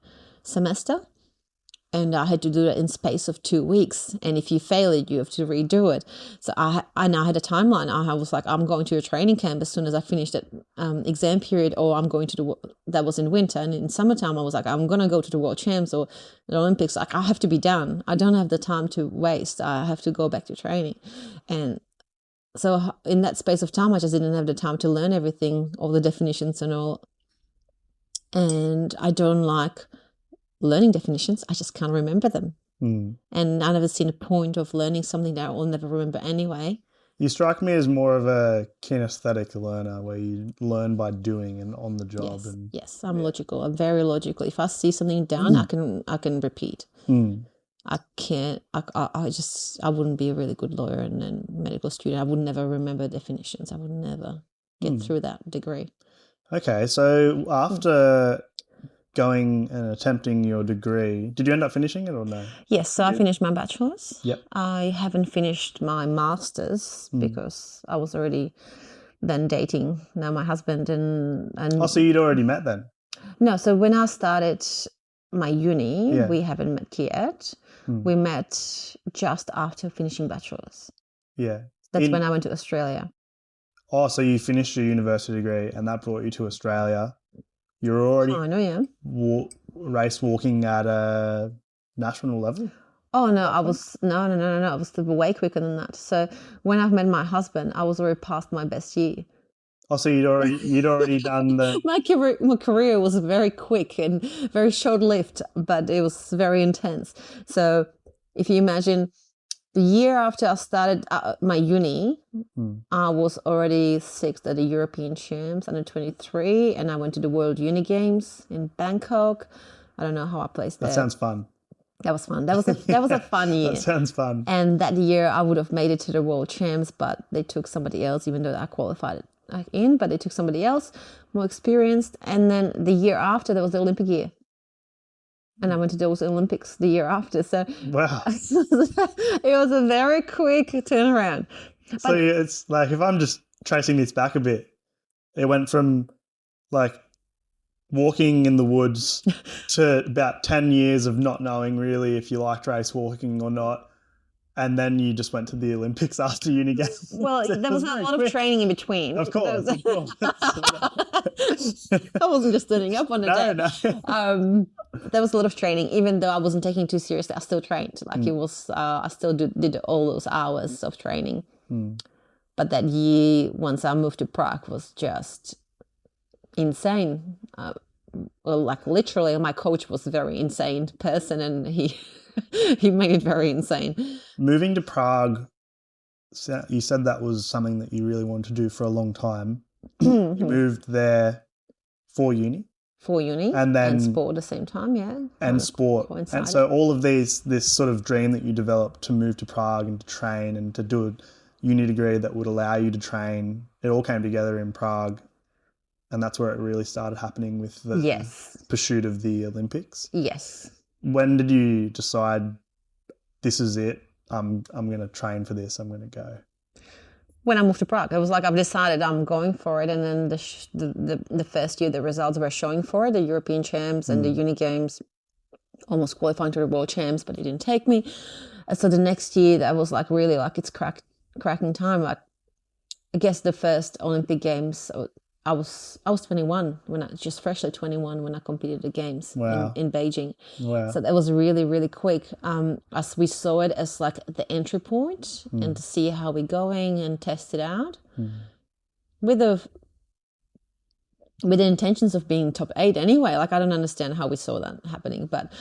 semester. And I had to do it in space of 2 weeks. And if you fail it, you have to redo it. So I now had a timeline. I was like, I'm going to a training camp as soon as I finish that exam period, or I'm going to that was in winter. And in summertime, I was like, I'm going to go to the World Champs or the Olympics. Like, I have to be done. I don't have the time to waste. I have to go back to training. And so in that space of time, I just didn't have the time to learn everything, all the definitions and all. And I don't like learning definitions. I just can't remember them. And I never seen a point of learning something that I will never remember anyway. You strike me as more of a kinesthetic learner where you learn by doing and on the job. Yes, I'm logical. I'm very logical. If I see something down, I can repeat. I can't. I wouldn't be a really good lawyer and medical student. I would never remember definitions. I would never get through that degree. Okay, so after going and attempting your degree, did you end up finishing it or no? Yes, so I finished my bachelor's. Yep. I haven't finished my master's because I was already then dating now my husband and Oh, so you'd already met then? No, so when I started my uni, we haven't met yet. We met just after finishing bachelor's. Yeah. That's when I went to Australia. Oh, so you finished your university degree and that brought you to Australia. You're already race walking at a national level? Oh, no, I was, no. I was way quicker than that. So when I met my husband, I was already past my best year. Oh, so you'd already done the... My career was very quick and very short-lived, but it was very intense. So if you imagine the year after I started my uni, I was already 6th at the European Champs under 23, and I went to the World Uni Games in Bangkok. I don't know how I placed there. That sounds fun. That was fun. That was a fun year. That sounds fun. And that year I would have made it to the World Champs, but they took somebody else, even though I qualified in, but they took somebody else, more experienced. And then the year after, there was the Olympic year. And I went to those Olympics the year after. So wow. It was a very quick turnaround. So it's like, if I'm just tracing this back a bit, it went from like walking in the woods to about 10 years of not knowing really if you liked race walking or not. And then you just went to the Olympics after uni games. Well, there was a lot of training in between. Of course. I wasn't just standing up on a day. No. There was a lot of training. Even though I wasn't taking it too seriously, I still trained. Like it was, I still did all those hours of training. But that year, once I moved to Prague, was just insane. Well, like literally, my coach was a very insane person, and he made it very insane. Moving to Prague, you said that was something that you really wanted to do for a long time. You moved there for uni? For uni and sport at the same time, yeah. And sport. And so all of this sort of dream that you developed to move to Prague and to train and to do a uni degree that would allow you to train, it all came together in Prague. And that's where it really started happening with the pursuit of the Olympics. Yes. When did you decide this is it? I'm going to train for this. I'm going to go. When I moved to Prague, it was like I've decided I'm going for it. And then the first year, the results were showing for it, the European Champs and the Uni Games, almost qualifying to the World Champs, but it didn't take me. So the next year, that was like really like it's cracking time. Like I guess the first Olympic Games, I was 21 when I just freshly 21 when I competed at the games in Beijing. Wow. So that was really, really quick. As we saw it as like the entry point and to see how we're going and test it out with the intentions of being top 8 anyway. Like I don't understand how we saw that happening, but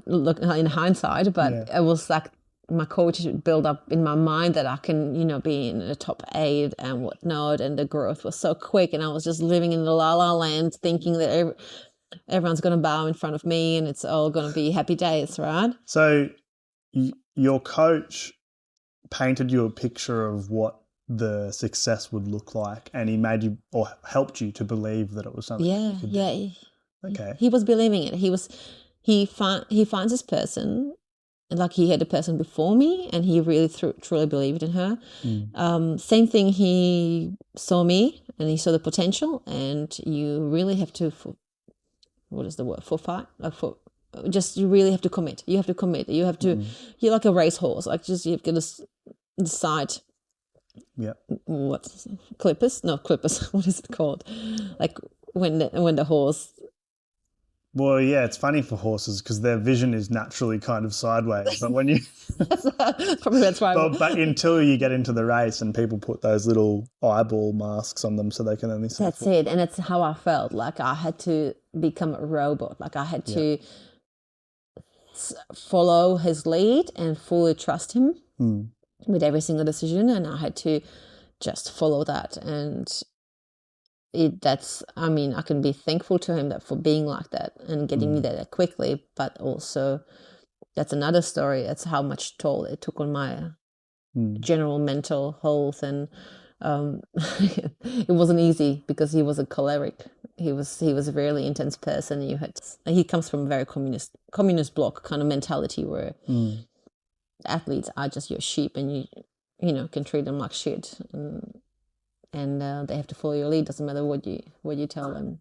look in hindsight, but it was like my coach built up in my mind that I can, be in the top 8 and whatnot. And the growth was so quick. And I was just living in the la la land thinking that everyone's going to bow in front of me and it's all going to be happy days, right? So your coach painted you a picture of what the success would look like, and he made you or helped you to believe that it was something. Yeah. Okay. He was believing it. He finds this person, like he had a person before me, and he really truly believed in her. Same thing. He saw me, and he saw the potential, and you really have to. What is the word? You really have to commit. You have to commit. You have to. You're like a racehorse. Like you have to decide. Yeah. What clippers? No clippers. What is it called? Like when the horse. Well, yeah, it's funny for horses because their vision is naturally kind of sideways. But when you probably that's why. But until you get into the race and people put those little eyeball masks on them so they can only see. That's it, and it's how I felt. Like I had to become a robot. Like I had to follow his lead and fully trust him with every single decision, and I had to just follow that. And I can be thankful to him for being like that and getting me there quickly, but also that's another story. It's how much toll it took on my general mental health, and it wasn't easy because he was a choleric. He was a really intense person. He comes from a very communist bloc kind of mentality where athletes are just your sheep, and you can treat them like shit. And they have to follow your lead. Doesn't matter what you tell them.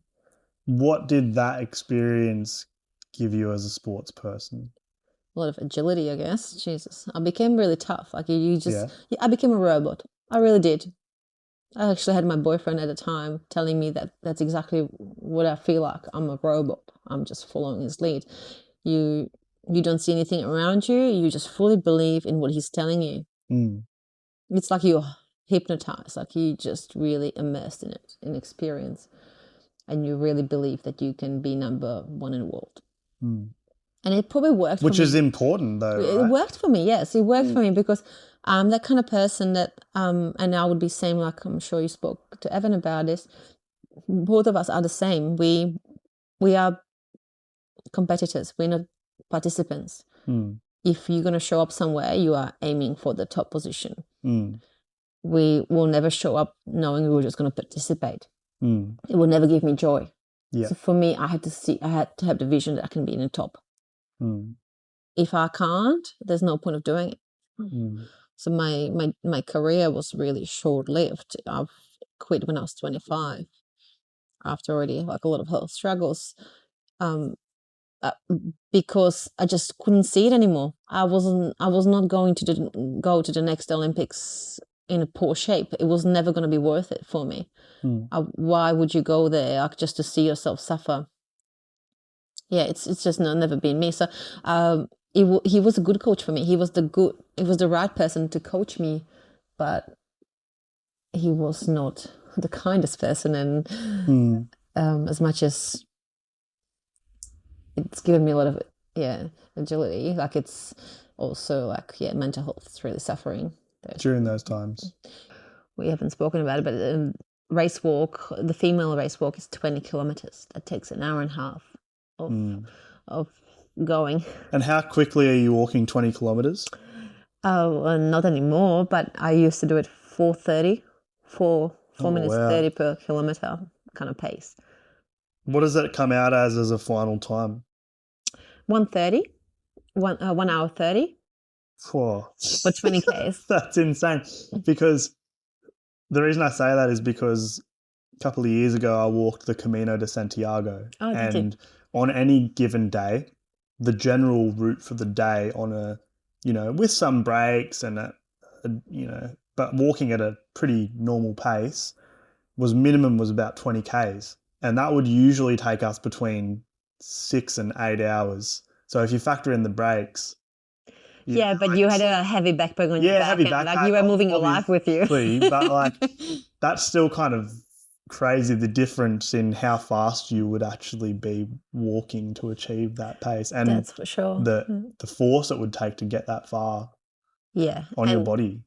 What did that experience give you as a sports person? A lot of agility, I guess. Jesus, I became really tough. Like I became a robot. I really did. I actually had my boyfriend at the time telling me that that's exactly what I feel like. I'm a robot. I'm just following his lead. You don't see anything around you. You just fully believe in what he's telling you. It's like you're hypnotized, like you just really immersed in it, in experience, and you really believe that you can be number 1 in the world. And it probably worked Which for me. is important though, right? It worked for me, yes. It worked for me because I'm that kind of person that, and I would be saying, like I'm sure you spoke to Evan about this, both of us are the same. We are competitors. We're not participants. If you're going to show up somewhere, you are aiming for the top position. We will never show up knowing we were just going to participate. It will never give me joy. So for me, I had to have the vision that I can be in the top. If I can't, there's no point of doing it. So my career was really short-lived. I've quit when I was 25 after already like a lot of health struggles, because I just couldn't see it anymore. I was not going to go to the next Olympics in a poor shape. It was never going to be worth it for me. Why would you go there just to see yourself suffer? Yeah, it's just never been me. So he was a good coach for me. He was the right person to coach me, but he was not the kindest person. And as much as it's given me a lot of agility, like it's also like mental health is really suffering during those times. We haven't spoken about it, but the female race walk is 20 kilometers. That takes an hour and a half of going. And how quickly are you walking 20 kilometers? Not anymore, but I used to do it 4:30, 4 minutes 30 per kilometer kind of pace. What does that come out as a final time? 1:30, 1 hour 30. Whoa. For 20 Ks. That's insane. Because the reason I say that is because a couple of years ago I walked the Camino de Santiago. Oh, and on any given day, the general route for the day on a with some breaks and but walking at a pretty normal pace minimum was about 20 Ks. And that would usually take us between 6 and 8 hours. So if you factor in the breaks. Yeah, but you had a heavy backpack on your back. Heavy and, backpack. like you were moving your life with you. But like that's still kind of crazy, the difference in how fast you would actually be walking to achieve that pace. And that's for sure. The force it would take to get that far on your body.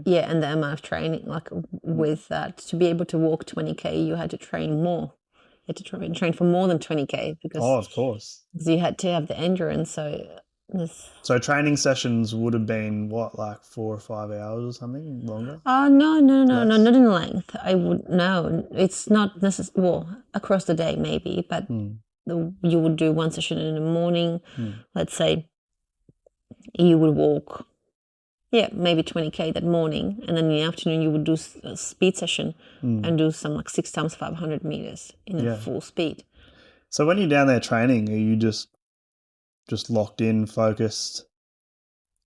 Yeah, and the amount of training, like with that, to be able to walk 20K, you had to train more. You had to train for more than 20K because of course, because you had to have the endurance. So training sessions would have been like 4 or 5 hours or something longer. No, not in length. It's not necessarily. Well, across the day maybe, but you would do one session in the morning. Let's say you would walk. Yeah, maybe 20K that morning. And then in the afternoon, you would do a speed session and do some like 6 times 500 meters in a full speed. So when you're down there training, are you just locked in, focused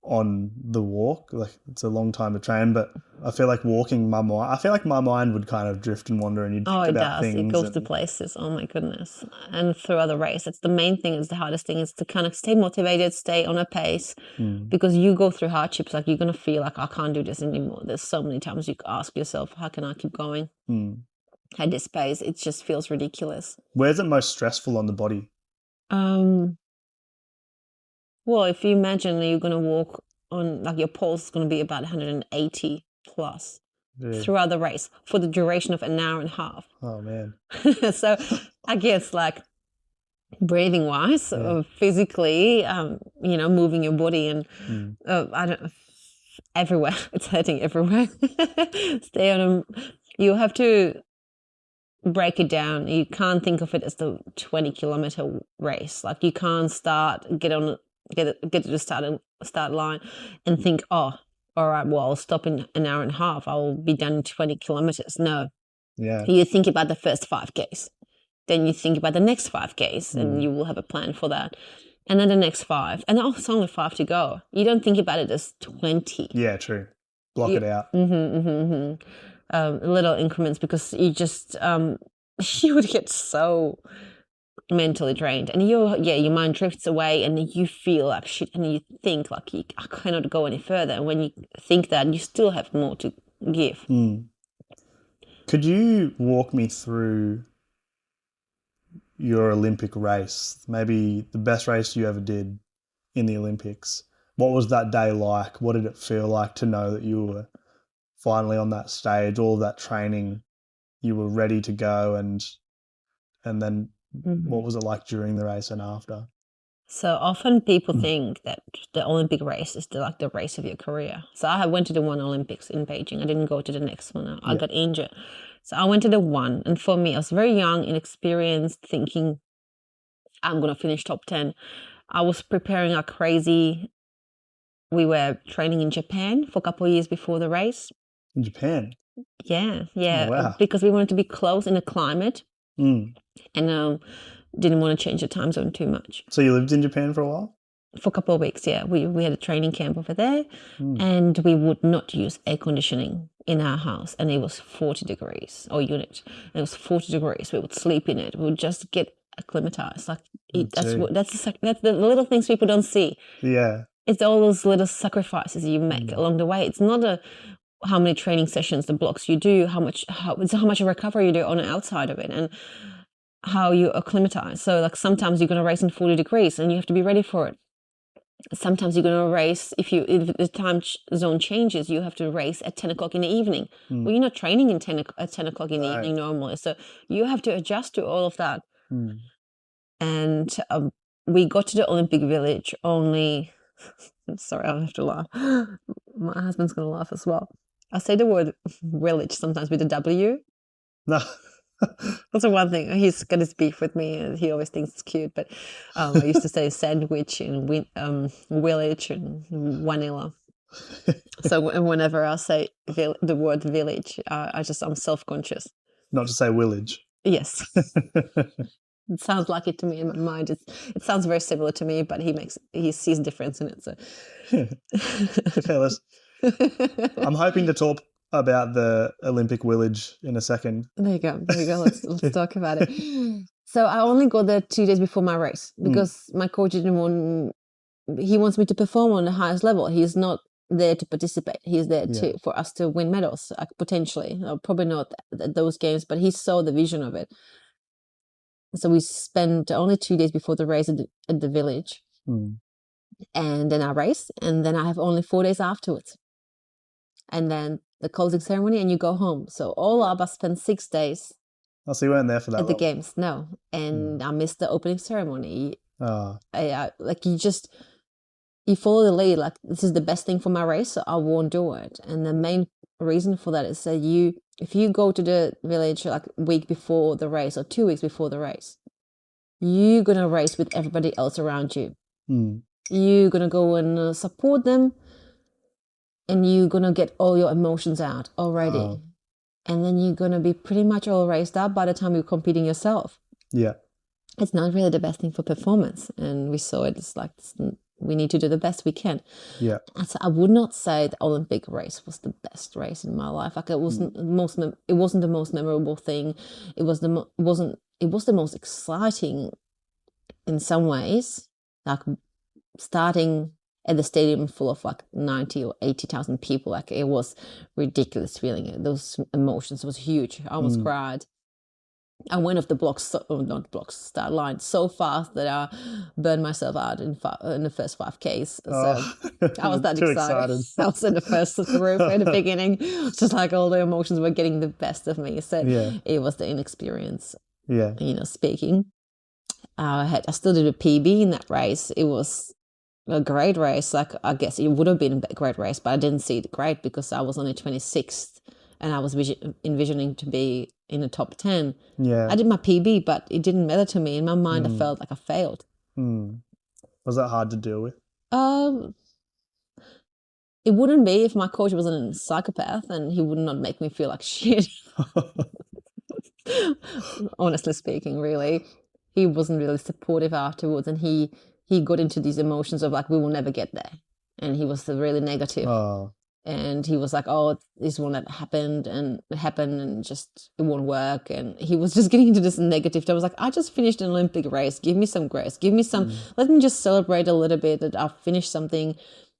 on the walk? Like it's a long time to train, but I feel like my mind would kind of drift and wander and you'd think about things. It goes to places. Oh my goodness. And throughout the race, that's the main thing, is the hardest thing, is to kind of stay motivated, stay on a pace, because you go through hardships. Like you're going to feel like, I can't do this anymore. There's so many times you ask yourself, how can I keep going at this pace? It just feels ridiculous. Where's it most stressful on the body? Well, if you imagine you're going to walk on, like your pulse is going to be about 180 plus throughout the race for the duration of an hour and a half. Oh, man. So I guess like breathing wise, physically, moving your body and everywhere. It's hurting everywhere. Stay on you have to break it down. You can't think of it as the 20-kilometer race. Like you can't get to the start line and think, oh, all right, well, I'll stop in an hour and a half. I'll be done in 20 kilometers. No. Yeah. You think about the first 5Ks. Then you think about the next 5Ks and you will have a plan for that. And then the next 5. And it's only 5 to go. You don't think about it as 20. Yeah, true. Block it out. Little increments, because you just, you would get so mentally drained, and your mind drifts away and you feel like shit, and you think like I cannot go any further. And when you think that, you still have more to give. Could you walk me through your Olympic race? Maybe the best race you ever did in the Olympics. What was that day like? What did it feel like to know that you were finally on that stage, all of that training, you were ready to go, and then what was it like during the race and after? So often people think that the Olympic race is the race of your career. So I went to the one Olympics in Beijing. I didn't go to the next one. I got injured. So I went to the one. And for me, I was very young, inexperienced, thinking I'm going to finish top 10. I was preparing like crazy. We were training in Japan for a couple of years before the race. In Japan? Yeah. Oh, wow. Because we wanted to be close in the climate. And didn't want to change the time zone too much. So you lived in Japan for a while? For a couple of weeks, yeah. We had a training camp over there, and we would not use air conditioning in our house, and it was 40 degrees, or unit. And it was 40 degrees. We would sleep in it. We would just get acclimatized. That's the little things people don't see. Yeah. It's all those little sacrifices you make along the way. It's not how many training sessions, the blocks you do, how much recovery you do on the outside of it, and how you acclimatize. So like sometimes you're going to race in 40 degrees and you have to be ready for it. Sometimes you're going to race, if the time zone changes, you have to race at 10 o'clock in the evening. Well, you're not training at 10 o'clock in the evening normally. So you have to adjust to all of that. And we got to the Olympic Village only, sorry, I have to laugh. My husband's going to laugh as well. I say the word village sometimes with a W. No. That's the one thing. He's got his beef with me, and he always thinks it's cute. But I used to say sandwich and village and vanilla. So whenever I say the word village, I'm self-conscious. Not to say village. Yes. It sounds like it to me in my mind. It sounds very similar to me, but he sees difference in it. So Okay, I'm hoping to talk about the Olympic Village in a second. There you go. Let's talk about it. So I only got there 2 days before my race because my coach didn't want. He wants me to perform on the highest level. He's not there to participate. He's there for us to win medals, potentially. Probably not at those games, but he saw the vision of it. So we spent only 2 days before the race at the village, and then I race, and then I have only 4 days afterwards, and then the closing ceremony, and you go home. So all of us spent 6 days. Oh, so you weren't there for that at the games, no, and I missed the opening ceremony. Like you follow the lead. Like, this is the best thing for my race, so I won't do it. And the main reason for that is that if you go to the village like a week before the race or 2 weeks before the race, you're gonna race with everybody else around you. You're gonna go and support them, and you're gonna get all your emotions out already, and then you're gonna be pretty much all raced up by the time you're competing yourself. Yeah, it's not really the best thing for performance, and we saw it. It's like we need to do the best we can. Yeah. So I would not say the Olympic race was the best race in my life. Like, it wasn't it wasn't the most memorable thing. It was the most exciting in some ways. Like, starting at the stadium full of like 90 or 80,000 people, like, it was ridiculous feeling. Those emotions was huge. I almost cried. I went off the start line so fast that I burned myself out in the first 5Ks. So I was that excited. I was in the first group in the beginning. It's just like all the emotions were getting the best of me. So it was the inexperience. Yeah. Speaking. I still did a PB in that race. It was a great race. Like, I guess it would have been a great race, but I didn't see it great because I was only 26th. And I was envisioning to be in the top 10. Yeah. I did my PB, but it didn't matter to me. In my mind, I felt like I failed. Was that hard to deal with? It wouldn't be if my coach wasn't a psychopath, and he would not make me feel like shit. Honestly speaking, really. He wasn't really supportive afterwards, and he got into these emotions of like, we will never get there. And he was really negative. And he was like, oh, this will not happen, and just it won't work. And he was just getting into this negative. I was like, I just finished an Olympic race. Give me some grace. Give me some, let me just celebrate a little bit that I've finished something.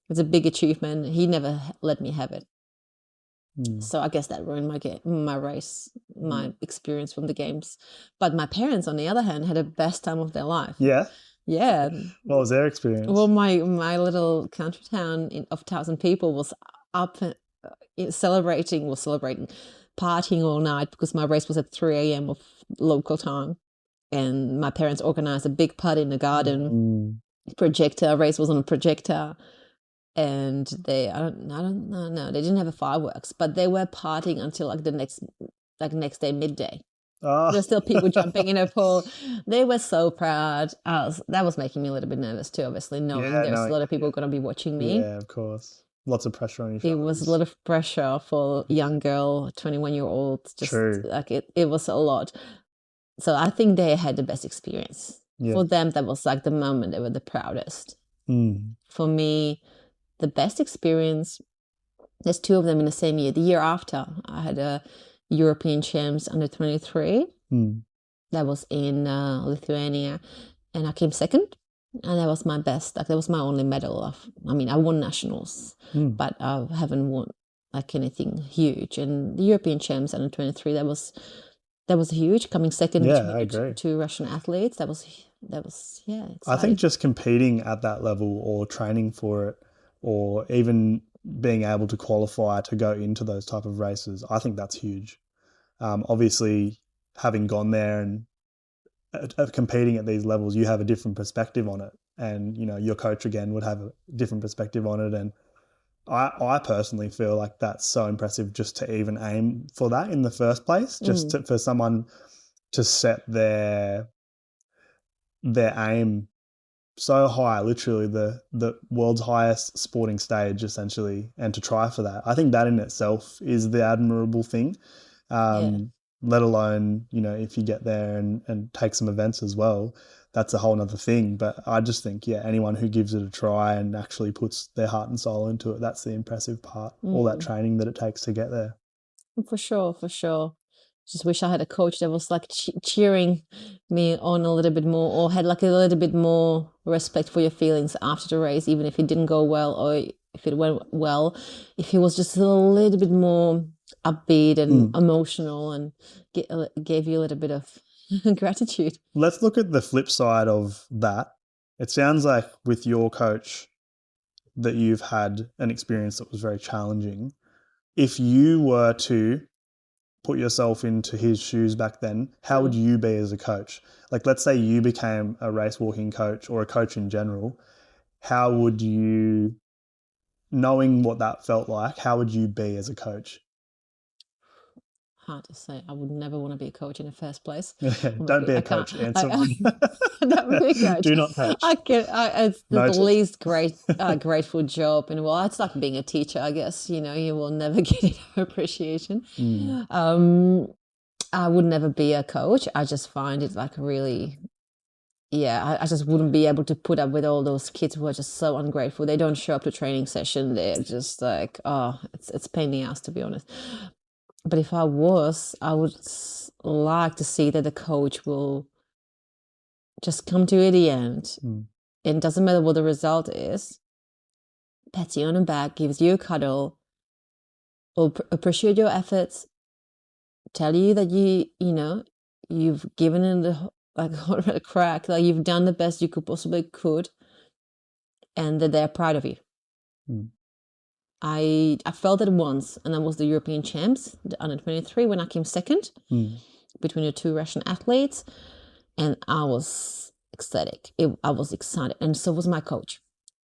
It's a big achievement. He never let me have it. So I guess that ruined my race, my experience from the games. But my parents, on the other hand, had the best time of their life. Yeah? Yeah. What was their experience? Well, my little country town of 1,000 people was up celebrating, partying all night, because my race was at 3 a.m. of local time, and my parents organized a big party in the garden. Projector race was on a projector, and they I don't know, they didn't have a fireworks, but they were partying until like the next day midday. There's still people jumping in a pool. They were so proud. That was making me a little bit nervous too, obviously, knowing there's a lot of people going to be watching me. Yeah, of course. Lots of pressure on you. It was a lot of pressure for a young girl, 21-year-old. True. Like it was a lot. So I think they had the best experience. Yeah. For them, that was like the moment they were the proudest. For me, the best experience, there's 2 of them in the same year. The year after, I had a European Champs under 23. That was in Lithuania, and I came second. And that was my best. Like, that was my only medal. I won nationals, but I haven't won like anything huge. And the European Champs under 23, that was huge. Coming second to Russian athletes, that was exciting. I think just competing at that level, or training for it, or even being able to qualify to go into those type of races, I think that's huge. Obviously, having gone there and competing at these levels, you have a different perspective on it, and your coach again would have a different perspective on it. And I personally feel like that's so impressive, just to even aim for that in the first place, for someone to set their aim so high, literally the world's highest sporting stage essentially, and to try for that. I think that in itself is the admirable thing. let alone, if you get there and take some events as well, that's a whole nother thing. But I just think, anyone who gives it a try and actually puts their heart and soul into it, that's the impressive part, all that training that it takes to get there. For sure. Just wish I had a coach that was like cheering me on a little bit more, or had like a little bit more respect for your feelings after the race, even if it didn't go well or if it went well, if he was just a little bit more upbeat and emotional and gave you a little bit of gratitude. Let's look at the flip side of that. It sounds like with your coach that you've had an experience that was very challenging. If you were to put yourself into his shoes back then, how would you be as a coach? Like, let's say you became a race walking coach or a coach in general. How would you, knowing what that felt like, how would you be as a coach? Hard to say. I would never want to be a coach in the first place. Don't be a coach. Answer one. Don't be a coach. Do not coach. It's the least grateful job in the world. It's like being a teacher, I guess. You will never get enough appreciation. I would never be a coach. I just find it like really, I just wouldn't be able to put up with all those kids who are just so ungrateful. They don't show up to training session. They're just like, it's pain in the ass, to be honest. But if I was, I would like to see that the coach will just come to you at the end. It doesn't matter what the result is. Pats you on the back, gives you a cuddle, will appreciate your efforts, tell you that you've given it a crack, like you've done the best you could possibly could, and that they're proud of you. I felt it once, and that was the European champs, the under 23, when I came second between the two Russian athletes, and I was ecstatic. I was excited, and so was my coach.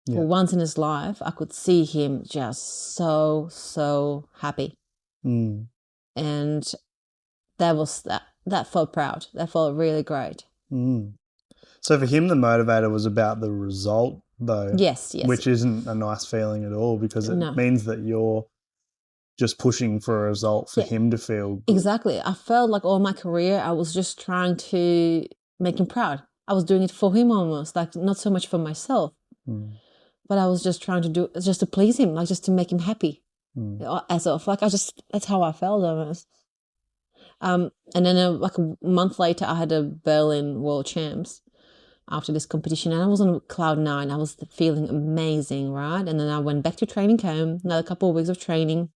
For once in his life, I could see him just so happy, and that felt proud. That felt really great. So for him, the motivator was about the result, though. Yes. Which isn't a nice feeling at all, because it means that you're just pushing for a result for him to feel good. Exactly. I felt like all my career I was just trying to make him proud. I was doing it for him almost, like not so much for myself, but I was just trying to do just to please him, like just to make him happy. That's how I felt almost. And then like a month later, I had a Berlin World Champs after this competition, and I was on cloud 9. I was feeling amazing, right? And then I went back to training camp, another couple of weeks of training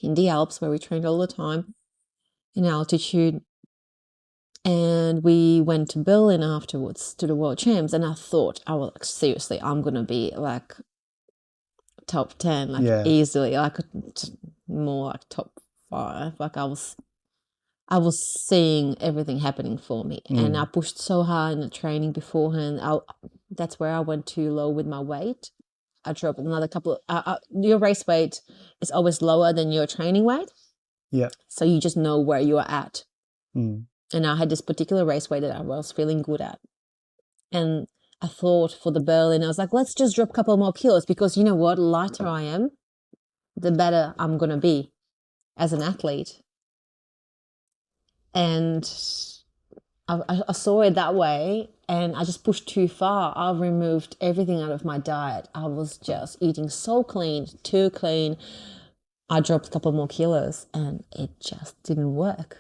in the Alps, where we trained all the time in altitude. And we went to Berlin afterwards to the World Champs, and I thought, seriously, I'm going to be like top 10, easily, more like top 5. Like I was seeing everything happening for me, and I pushed so hard in the training beforehand. That's where I went too low with my weight. I dropped another couple of, your race weight is always lower than your training weight. Yeah. So you just know where you are at. And I had this particular race weight that I was feeling good at. And I thought for the Berlin, I was like, let's just drop a couple more kilos, because you know what? Lighter I am, the better I'm going to be as an athlete. And I saw it that way, and I just pushed too far. I removed everything out of my diet. I was just eating so clean, too clean. I dropped a couple more kilos, and it just didn't work.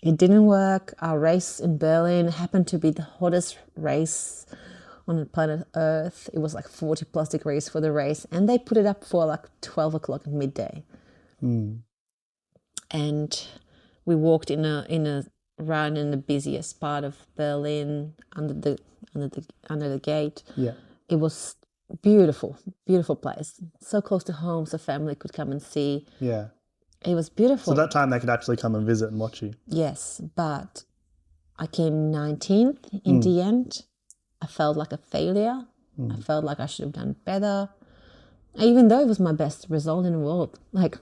It didn't work. Our race in Berlin happened to be the hottest race on the planet Earth. It was like 40 plus degrees for the race, and they put it up for like 12 o'clock at midday. And we walked in the busiest part of Berlin under the gate. Yeah, it was beautiful place. So close to home, so family could come and see. Yeah, it was beautiful. So that time they could actually come and visit and watch you. Yes, but I came 19th in the end. I felt like a failure. I felt like I should have done better, even though it was my best result in the world. Like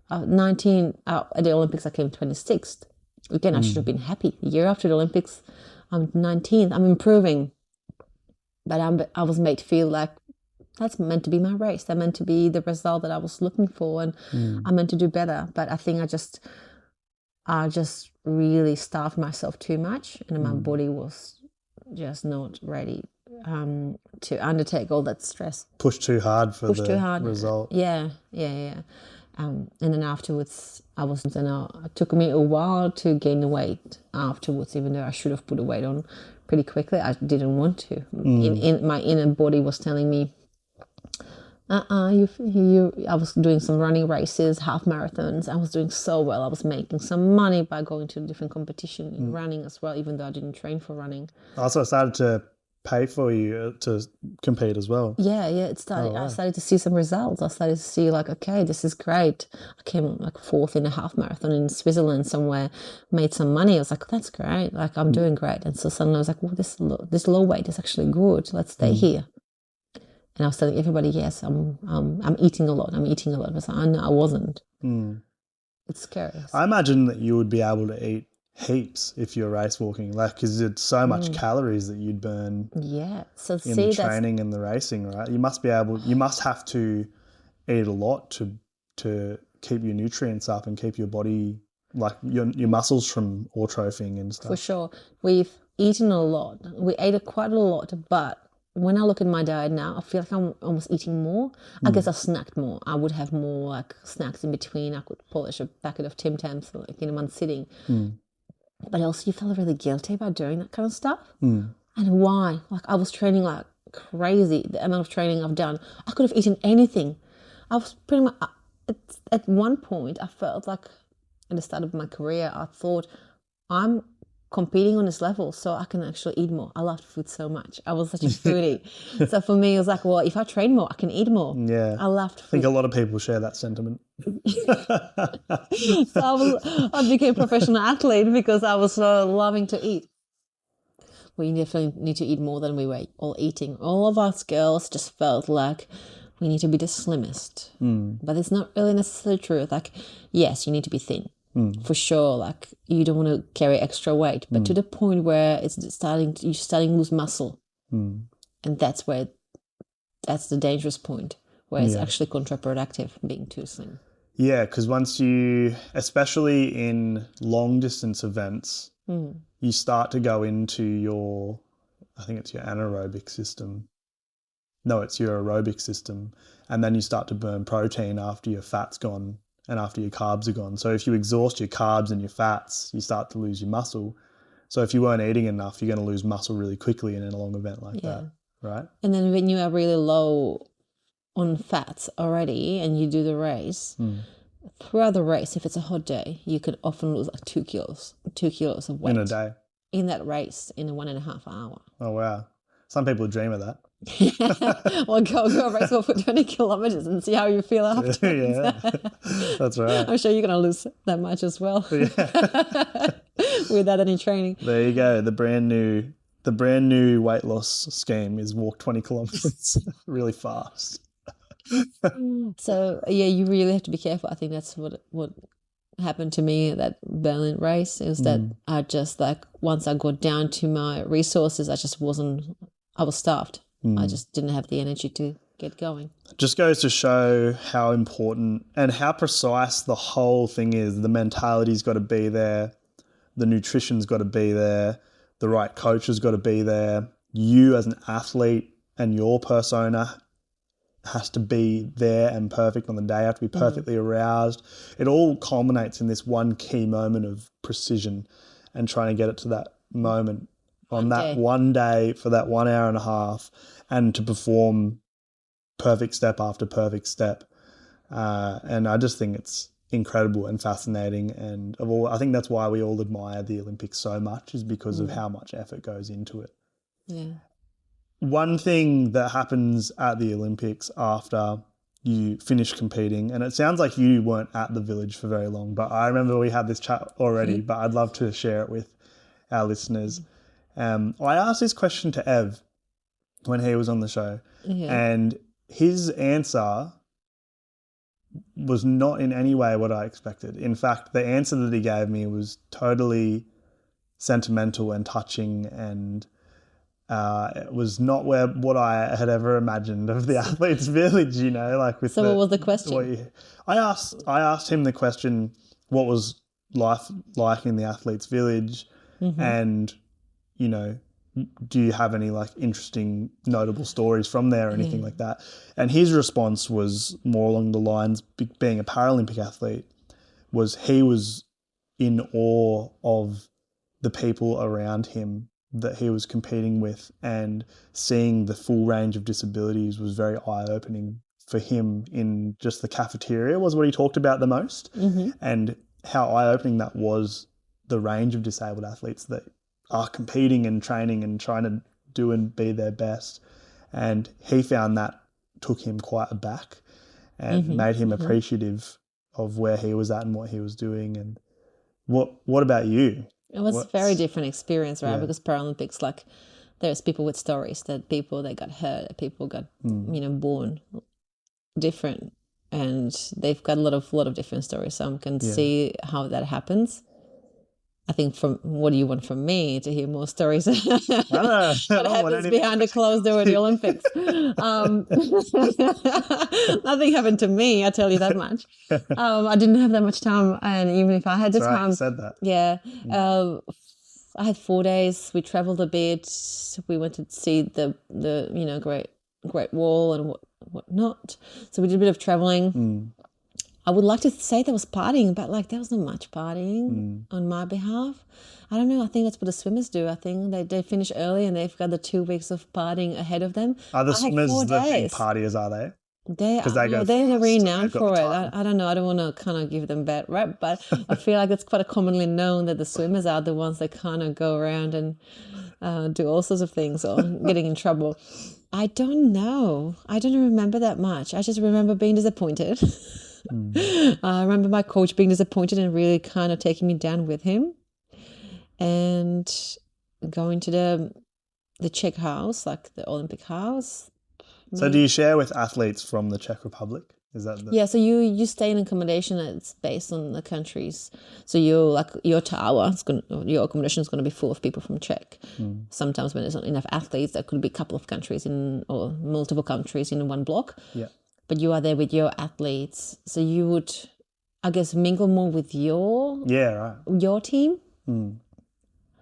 19 at the Olympics, I came 26th. Again, I should have been happy. The year after the Olympics, I'm 19th. I'm improving, but I was made to feel like that's meant to be my race. That meant to be the result that I was looking for, and I meant to do better. But I think I just I just really starved myself too much, and my body was just not ready to undertake all that stress. Push too hard for the result. Yeah. And then afterwards, it took me a while to gain the weight afterwards, even though I should have put the weight on pretty quickly. I didn't want to. In my inner body was telling me, I was doing some running races, half marathons. I was doing so well. I was making some money by going to different competition in running as well, even though I didn't train for running. Also, I started to pay for you to compete as well. Yeah, it started. Oh, wow. I started to see some results. I started to see like, okay, this is great. I came like fourth in a half marathon in Switzerland somewhere, made some money. I was like, that's great. Like I'm doing great. And so suddenly I was like, well, this low weight is actually good. Let's stay here. And I was telling everybody, yes, I'm eating a lot. I'm eating a lot. But I know I wasn't. It's scary. I imagine that you would be able to eat heaps if you're race walking, like because it's so much calories that you'd burn. Yeah. So in the training and the racing, right? You must have to eat a lot to keep your nutrients up and keep your body, like your muscles from autotrophying and stuff. For sure. We've eaten a lot. We ate quite a lot, but when I look at my diet now, I feel like I'm almost eating more. I guess I snacked more. I would have more like snacks in between. I could polish a packet of Tim Tams like in one sitting. But also you feel really guilty about doing that kind of stuff. And why? Like I was training like crazy. The amount of training I've done, I could have eaten anything. I was pretty much, at one point I felt like at the start of my career, I thought I'm competing on this level so I can actually eat more. I loved food so much. I was such a foodie. So for me, it was like, well, if I train more, I can eat more. Yeah. I loved food. I think a lot of people share that sentiment. So I became a professional athlete because I was loving to eat. We definitely need to eat more than we were all eating. All of us girls just felt like we need to be the slimmest. But it's not really necessarily true. Like, yes, you need to be thin. For sure, like you don't want to carry extra weight, but to the point where you're starting to lose muscle, and that's the dangerous point where it's actually counterproductive being too slim. Yeah, because once you, especially in long distance events, you start to go into I think it's your anaerobic system. No, it's your aerobic system, and then you start to burn protein after your fat's gone. And after your carbs are gone. So if you exhaust your carbs and your fats, you start to lose your muscle. So if you weren't eating enough, you're going to lose muscle really quickly in a long event like that, right? And then when you are really low on fats already and you do the race, throughout the race, if it's a hot day, you could often lose like 2 kilos of weight. In a day? In that race, in a 1.5 hour. Oh, wow. Some people dream of that. Well, go race for 20 kilometers and see how you feel after. Yeah, that's right. I'm sure you're going to lose that much as well. Without any training. There you go. The brand new weight loss scheme is walk 20 kilometers really fast. So yeah, you really have to be careful. I think that's what happened to me at that Berlin race is that I just like once I got down to my resources, I was starved. I just didn't have the energy to get going. Just goes to show how important and how precise the whole thing is. The mentality's got to be there. The nutrition's got to be there. The right coach has got to be there. You as an athlete and your persona has to be there and perfect on the day. You have to be perfectly aroused. It all culminates in this one key moment of precision and trying to get it to that moment on that one day for that 1 hour and a half and to perform perfect step after perfect step. And I just think it's incredible and fascinating. And I think that's why we all admire the Olympics so much is because of how much effort goes into it. Yeah. One thing that happens at the Olympics after you finish competing, and it sounds like you weren't at the village for very long, but I remember we had this chat already, but I'd love to share it with our listeners. I asked this question to Ev when he was on the show, and his answer was not in any way what I expected. In fact, the answer that he gave me was totally sentimental and touching, and it was not what I had ever imagined of the athletes' village. Like with. So, what was the question? I asked him the question: what was life like in the athletes' village? And, you know, do you have any like interesting, notable stories from there or anything like that? And his response was more along the lines, being a Paralympic athlete, was he was in awe of the people around him that he was competing with, and seeing the full range of disabilities was very eye-opening for him. In just the cafeteria was what he talked about the most, and how eye-opening that was, the range of disabled athletes that are competing and training and trying to do and be their best. And he found that took him quite aback and made him appreciative of where he was at and what he was doing. And what about you? It was a very different experience, right? Because Paralympics, like, there's people with stories, that people that got hurt, that people got, you know, born different, and they've got a lot of different stories. So I can see how that happens. I think from what do you want from me to hear more stories? What happens behind the closed door at the Olympics? Nothing happened to me, I tell you that much. I didn't have that much time, and even if I had the time, You said that. I had 4 days. We traveled a bit. We went to see the you know, Great Wall and whatnot. So we did a bit of traveling. I would like to say there was partying, but like there was not much partying on my behalf. I don't know. I think that's what the swimmers do. I think they finish early and they've got the 2 weeks of partying ahead of them. Are the swimmers the big partiers, are they? They're renowned for it. I don't know. I don't want to kind of give them bad rep, but I feel like it's quite commonly known that the swimmers are the ones that kind of go around and do all sorts of things or getting in trouble. I don't know. I don't remember that much. I just remember being disappointed. I remember my coach being disappointed and really kind of taking me down with him, and going to the Czech house, like the Olympic house. So do you share with athletes from the Czech Republic? Is that Yeah, so you stay in accommodation that's based on the countries. So your tower, your accommodation is going to be full of people from Czech. Sometimes when there's not enough athletes, there could be a couple of countries or multiple countries in one block. Yeah. But you are there with your athletes, so you would, I guess, mingle more with your team.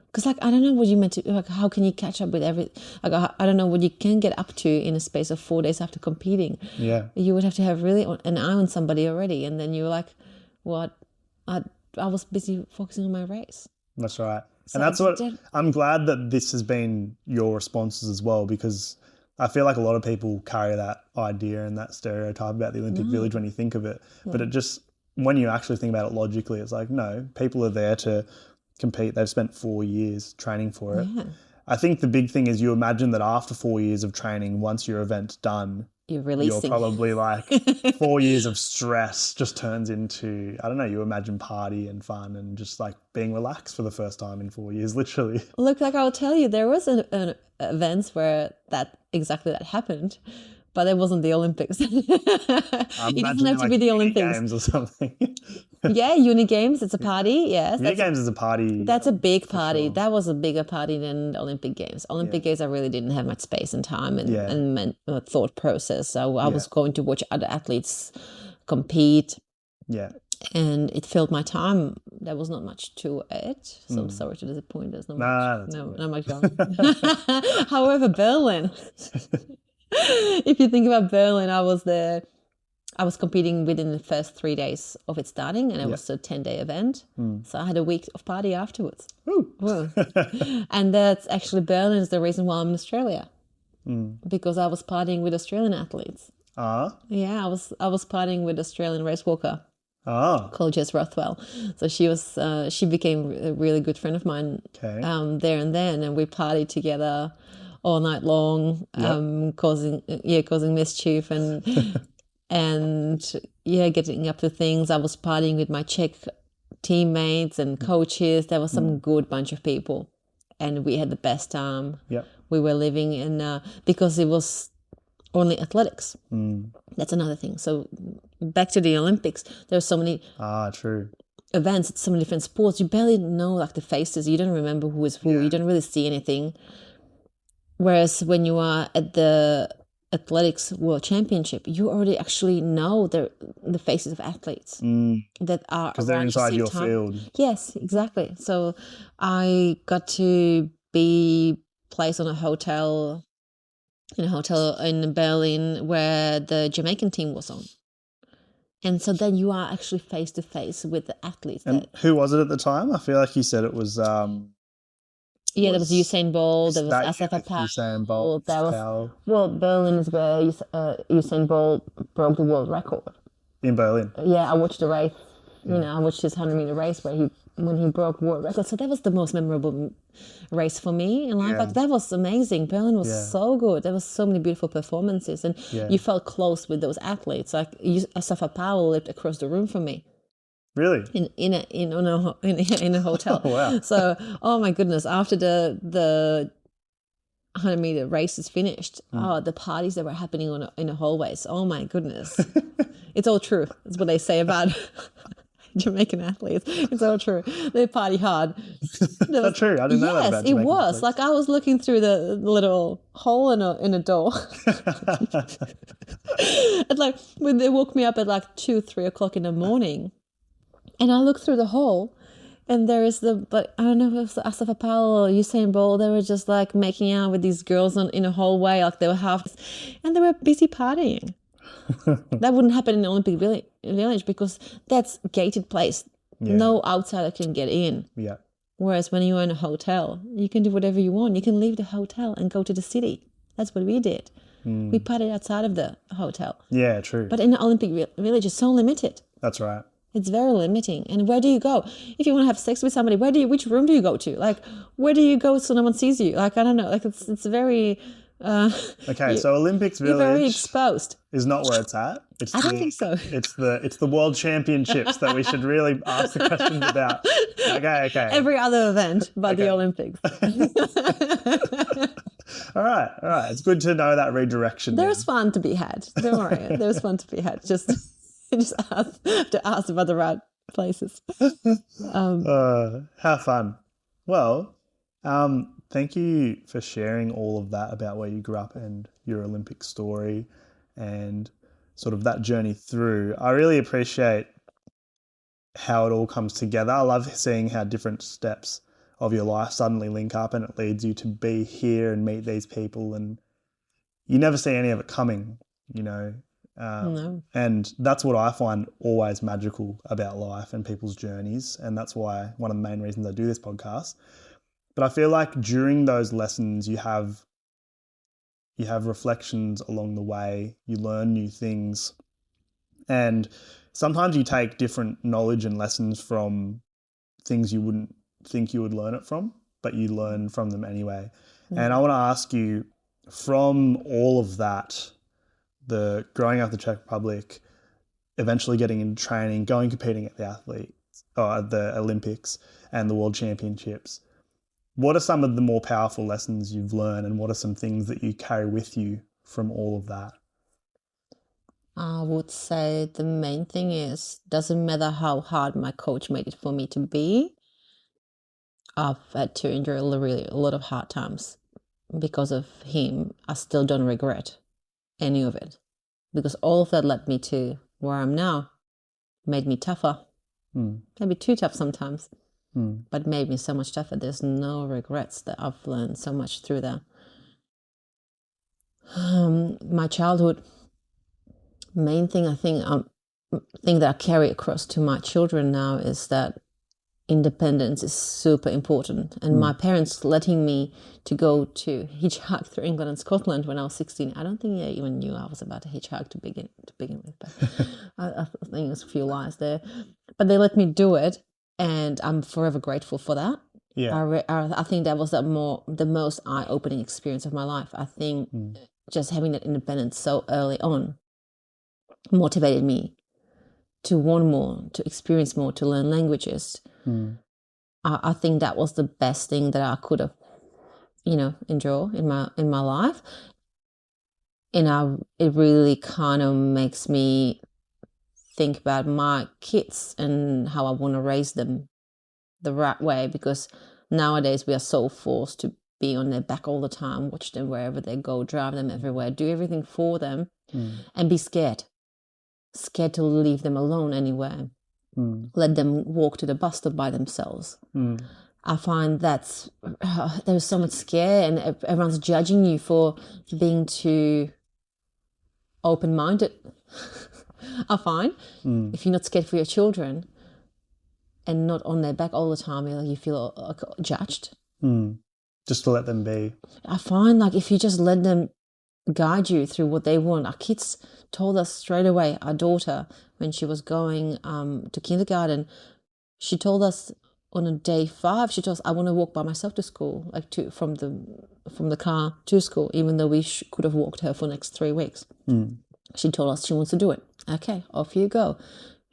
Because like I don't know what you meant to, like, how can you catch up with like I don't know what you can get up to in a space of 4 days after competing. Yeah, you would have to have really an eye on somebody already, and then you're like, what? I was busy focusing on my race. That's right, so and that's what I'm glad that this has been your responses as well, because I feel like a lot of people carry that idea and that stereotype about the Olympic Village when you think of it. Yeah. But it just, when you actually think about it logically, it's like, no, people are there to compete. They've spent 4 years training for it. Yeah. I think the big thing is you imagine that after 4 years of training, once your event's done, you're probably like 4 years of stress just turns into, I don't know, you imagine party and fun and just like being relaxed for the first time in 4 years, literally. Look, like I'll tell you, there was an events where that happened, but it wasn't the Olympics. It doesn't have to be the Olympics. Games or something. Yeah, Uni Games, it's a party, yes. Uni Games is a party. That's a big party. Sure. That was a bigger party than Olympic Games. Olympic Games, I really didn't have much space and time and thought process. So I was going to watch other athletes compete. Yeah. And it filled my time. There was not much to it. So I'm sorry to disappoint. There's not much going. However, Berlin. If you think about Berlin, I was there. I was competing within the first 3 days of it starting, and it was a 10-day event. So I had a week of party afterwards. And that's actually, Berlin is the reason why I'm in Australia, because I was partying with Australian athletes. Yeah, I was partying with Australian race walker called Jess Rothwell. So she became a really good friend of mine there and then, and we partied together all night long, causing mischief and getting up to things. I was partying with my Czech teammates and coaches. There was some good bunch of people, and we had the best time. We were living in because it was only athletics. That's another thing. So back to the Olympics, there were so many events, so many different sports. You barely know like the faces. You don't remember who is who. You don't really see anything. Whereas when you are at the athletics world championship, you already actually know the faces of athletes that are because they're inside your field. Yes, exactly. So I got to be placed on a hotel in Berlin where the Jamaican team was on. And so then you are actually face to face with the athletes. And who was it at the time? I feel like you said it was. There was Usain Bolt. There was Asafa Powell. Usain Bolt. Berlin is where Usain Bolt broke the world record. In Berlin. Yeah, I watched the race. I watched his 100-meter race when he broke world record. So that was the most memorable race for me in life. Like, that was amazing. Berlin was so good. There was so many beautiful performances, and you felt close with those athletes. Like Asafa Powell lived across the room from me. Really? In a hotel. Oh, wow. So, oh my goodness! After the 100-meter race is finished, the parties that were happening in the hallways. Oh my goodness! It's all true. That's what they say about Jamaican athletes. It's all true. They party hard. That's true. I didn't know that about Jamaican Yes, it was. athletes. Like, I was looking through the little hole in a door. And like when they woke me up at like 2-3 o'clock in the morning, and I looked through the hole, and there is I don't know if it was Asafa Powell or Usain Bolt. They were just like making out with these girls in a hallway, like they were and they were busy partying. That wouldn't happen in the Olympic village because that's gated place. Yeah. No outsider can get in. Yeah. Whereas when you're in a hotel, you can do whatever you want. You can leave the hotel and go to the city. That's what we did. We partied outside of the hotel. Yeah, true. But in the Olympic village, it's so limited. That's right. It's very limiting. And where do you go? If you want to have sex with somebody, which room do you go to? Like, where do you go so no one sees you? Like, I don't know. Like, it's very... okay, so Olympics Village very exposed. Is not where it's at. I don't think so. It's the World Championships that we should really ask the questions about. Okay. Every other event but the Olympics. All right. It's good to know that redirection. There's fun to be had. Don't worry. There's fun to be had. Just have to ask about the right places. How fun. Well, thank you for sharing all of that about where you grew up and your Olympic story and sort of that journey through. I really appreciate how it all comes together. I love seeing how different steps of your life suddenly link up and it leads you to be here and meet these people, and you never see any of it coming, No. And that's what I find always magical about life and people's journeys, and that's why one of the main reasons I do this podcast. But I feel like during those lessons you have reflections along the way, you learn new things, and sometimes you take different knowledge and lessons from things you wouldn't think you would learn it from, but you learn from them anyway. And I want to ask you, from all of that, the growing up in the Czech Republic, eventually getting into training, competing at the Olympics and the World Championships, what are some of the more powerful lessons you've learned, and what are some things that you carry with you from all of that? I would say the main thing is, doesn't matter how hard my coach made it for me to be, I've had to endure a lot of hard times because of him. I still don't regret any of it, because all of that led me to where I'm now, made me tougher, maybe too tough sometimes. But made me so much tougher. There's no regrets, that I've learned so much through that. My childhood, main thing I think that I carry across to my children now is that independence is super important. And my parents letting me to go to hitchhike through England and Scotland when I was 16. I don't think they even knew I was about to hitchhike to begin with. But I think it was a few lies there. But they let me do it. And I'm forever grateful for that. Yeah, I think that was the most eye-opening experience of my life. I think just having that independence so early on motivated me to want more, to experience more, to learn languages. I think that was the best thing that I could have, enjoy in my life. And it really kind of makes me think about my kids and how I want to raise them the right way, because nowadays we are so forced to be on their back all the time, watch them wherever they go, drive them everywhere, do everything for them, and be scared to leave them alone anywhere. Let them walk to the bus stop by themselves. I find there's so much scare, and everyone's judging you for being too open-minded. I find if you're not scared for your children and not on their back all the time, you feel judged. Just to let them be. I find like if you just let them guide you through what they want. Our kids told us straight away, our daughter, when she was going to kindergarten, she told us on a day 5, she told us, I want to walk by myself to school, like from the car to school, even though we could have walked her for the next 3 weeks. She told us she wants to do it. Okay, off you go.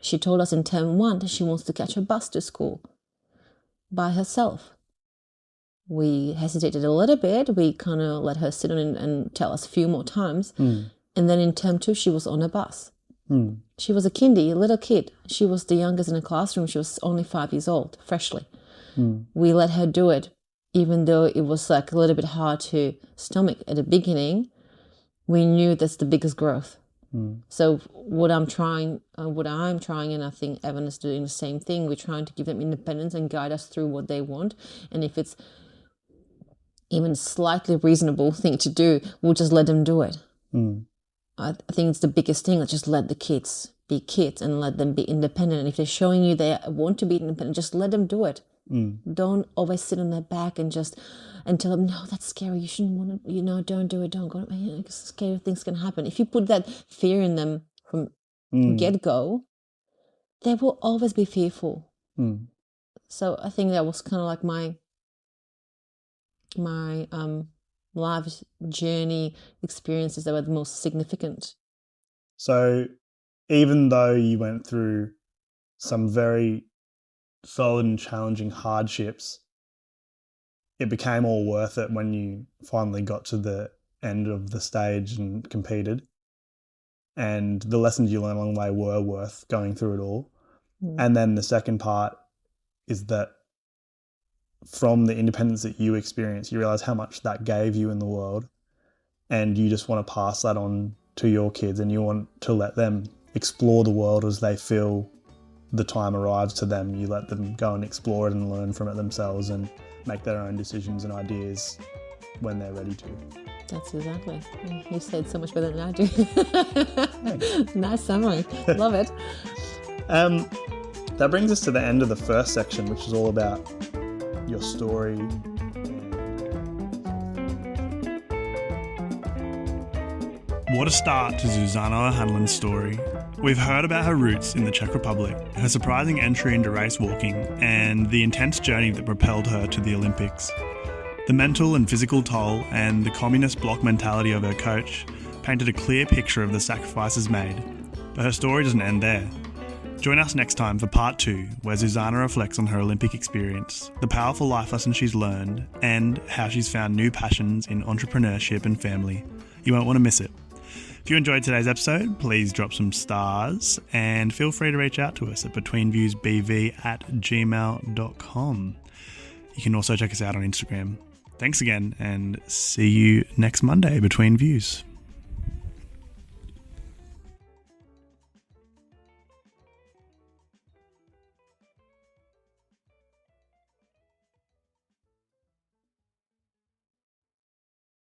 She told us in term 1 that she wants to catch a bus to school by herself. We hesitated a little bit. We kind of let her sit on and tell us a few more times. And then in term 2, she was on a bus. She was a kindy, a little kid. She was the youngest in the classroom. She was only 5 years old, freshly. We let her do it, even though it was like a little bit hard to stomach at the beginning. We knew that's the biggest growth. So what I'm trying, and I think Evan is doing the same thing, we're trying to give them independence and guide us through what they want. And if it's even slightly reasonable thing to do, we'll just let them do it. I think it's the biggest thing, like just let the kids be kids and let them be independent. And if they're showing you they want to be independent, just let them do it. Don't always sit on their back and tell them, no, that's scary, you shouldn't want to, don't do it, don't go, scary things can happen. If you put that fear in them from get-go, they will always be fearful. So I think that was kind of like my life journey experiences that were the most significant. So even though you went through some very solid and challenging hardships, it became all worth it when you finally got to the end of the stage and competed. And the lessons you learned along the way were worth going through it all. And then the second part is that from the independence that you experienced, you realize how much that gave you in the world, and you just want to pass that on to your kids, and you want to let them explore the world as they feel the time arrives to them. You let them go and explore it and learn from it themselves and make their own decisions and ideas when they're ready to. That's exactly. You said so much better than I do. Nice summary. Love it. That brings us to the end of the first section, which is all about your story. What a start to Zuzana O'Hanlon's story. We've heard about her roots in the Czech Republic, her surprising entry into race walking, and the intense journey that propelled her to the Olympics. The mental and physical toll and the communist bloc mentality of her coach painted a clear picture of the sacrifices made, but her story doesn't end there. Join us next time for part 2, where Zuzana reflects on her Olympic experience, the powerful life lessons she's learned, and how she's found new passions in entrepreneurship and family. You won't want to miss it. If you enjoyed today's episode, please drop some stars and feel free to reach out to us at betweenviewsbv@gmail.com. You can also check us out on Instagram. Thanks again, and see you next Monday, Between Views.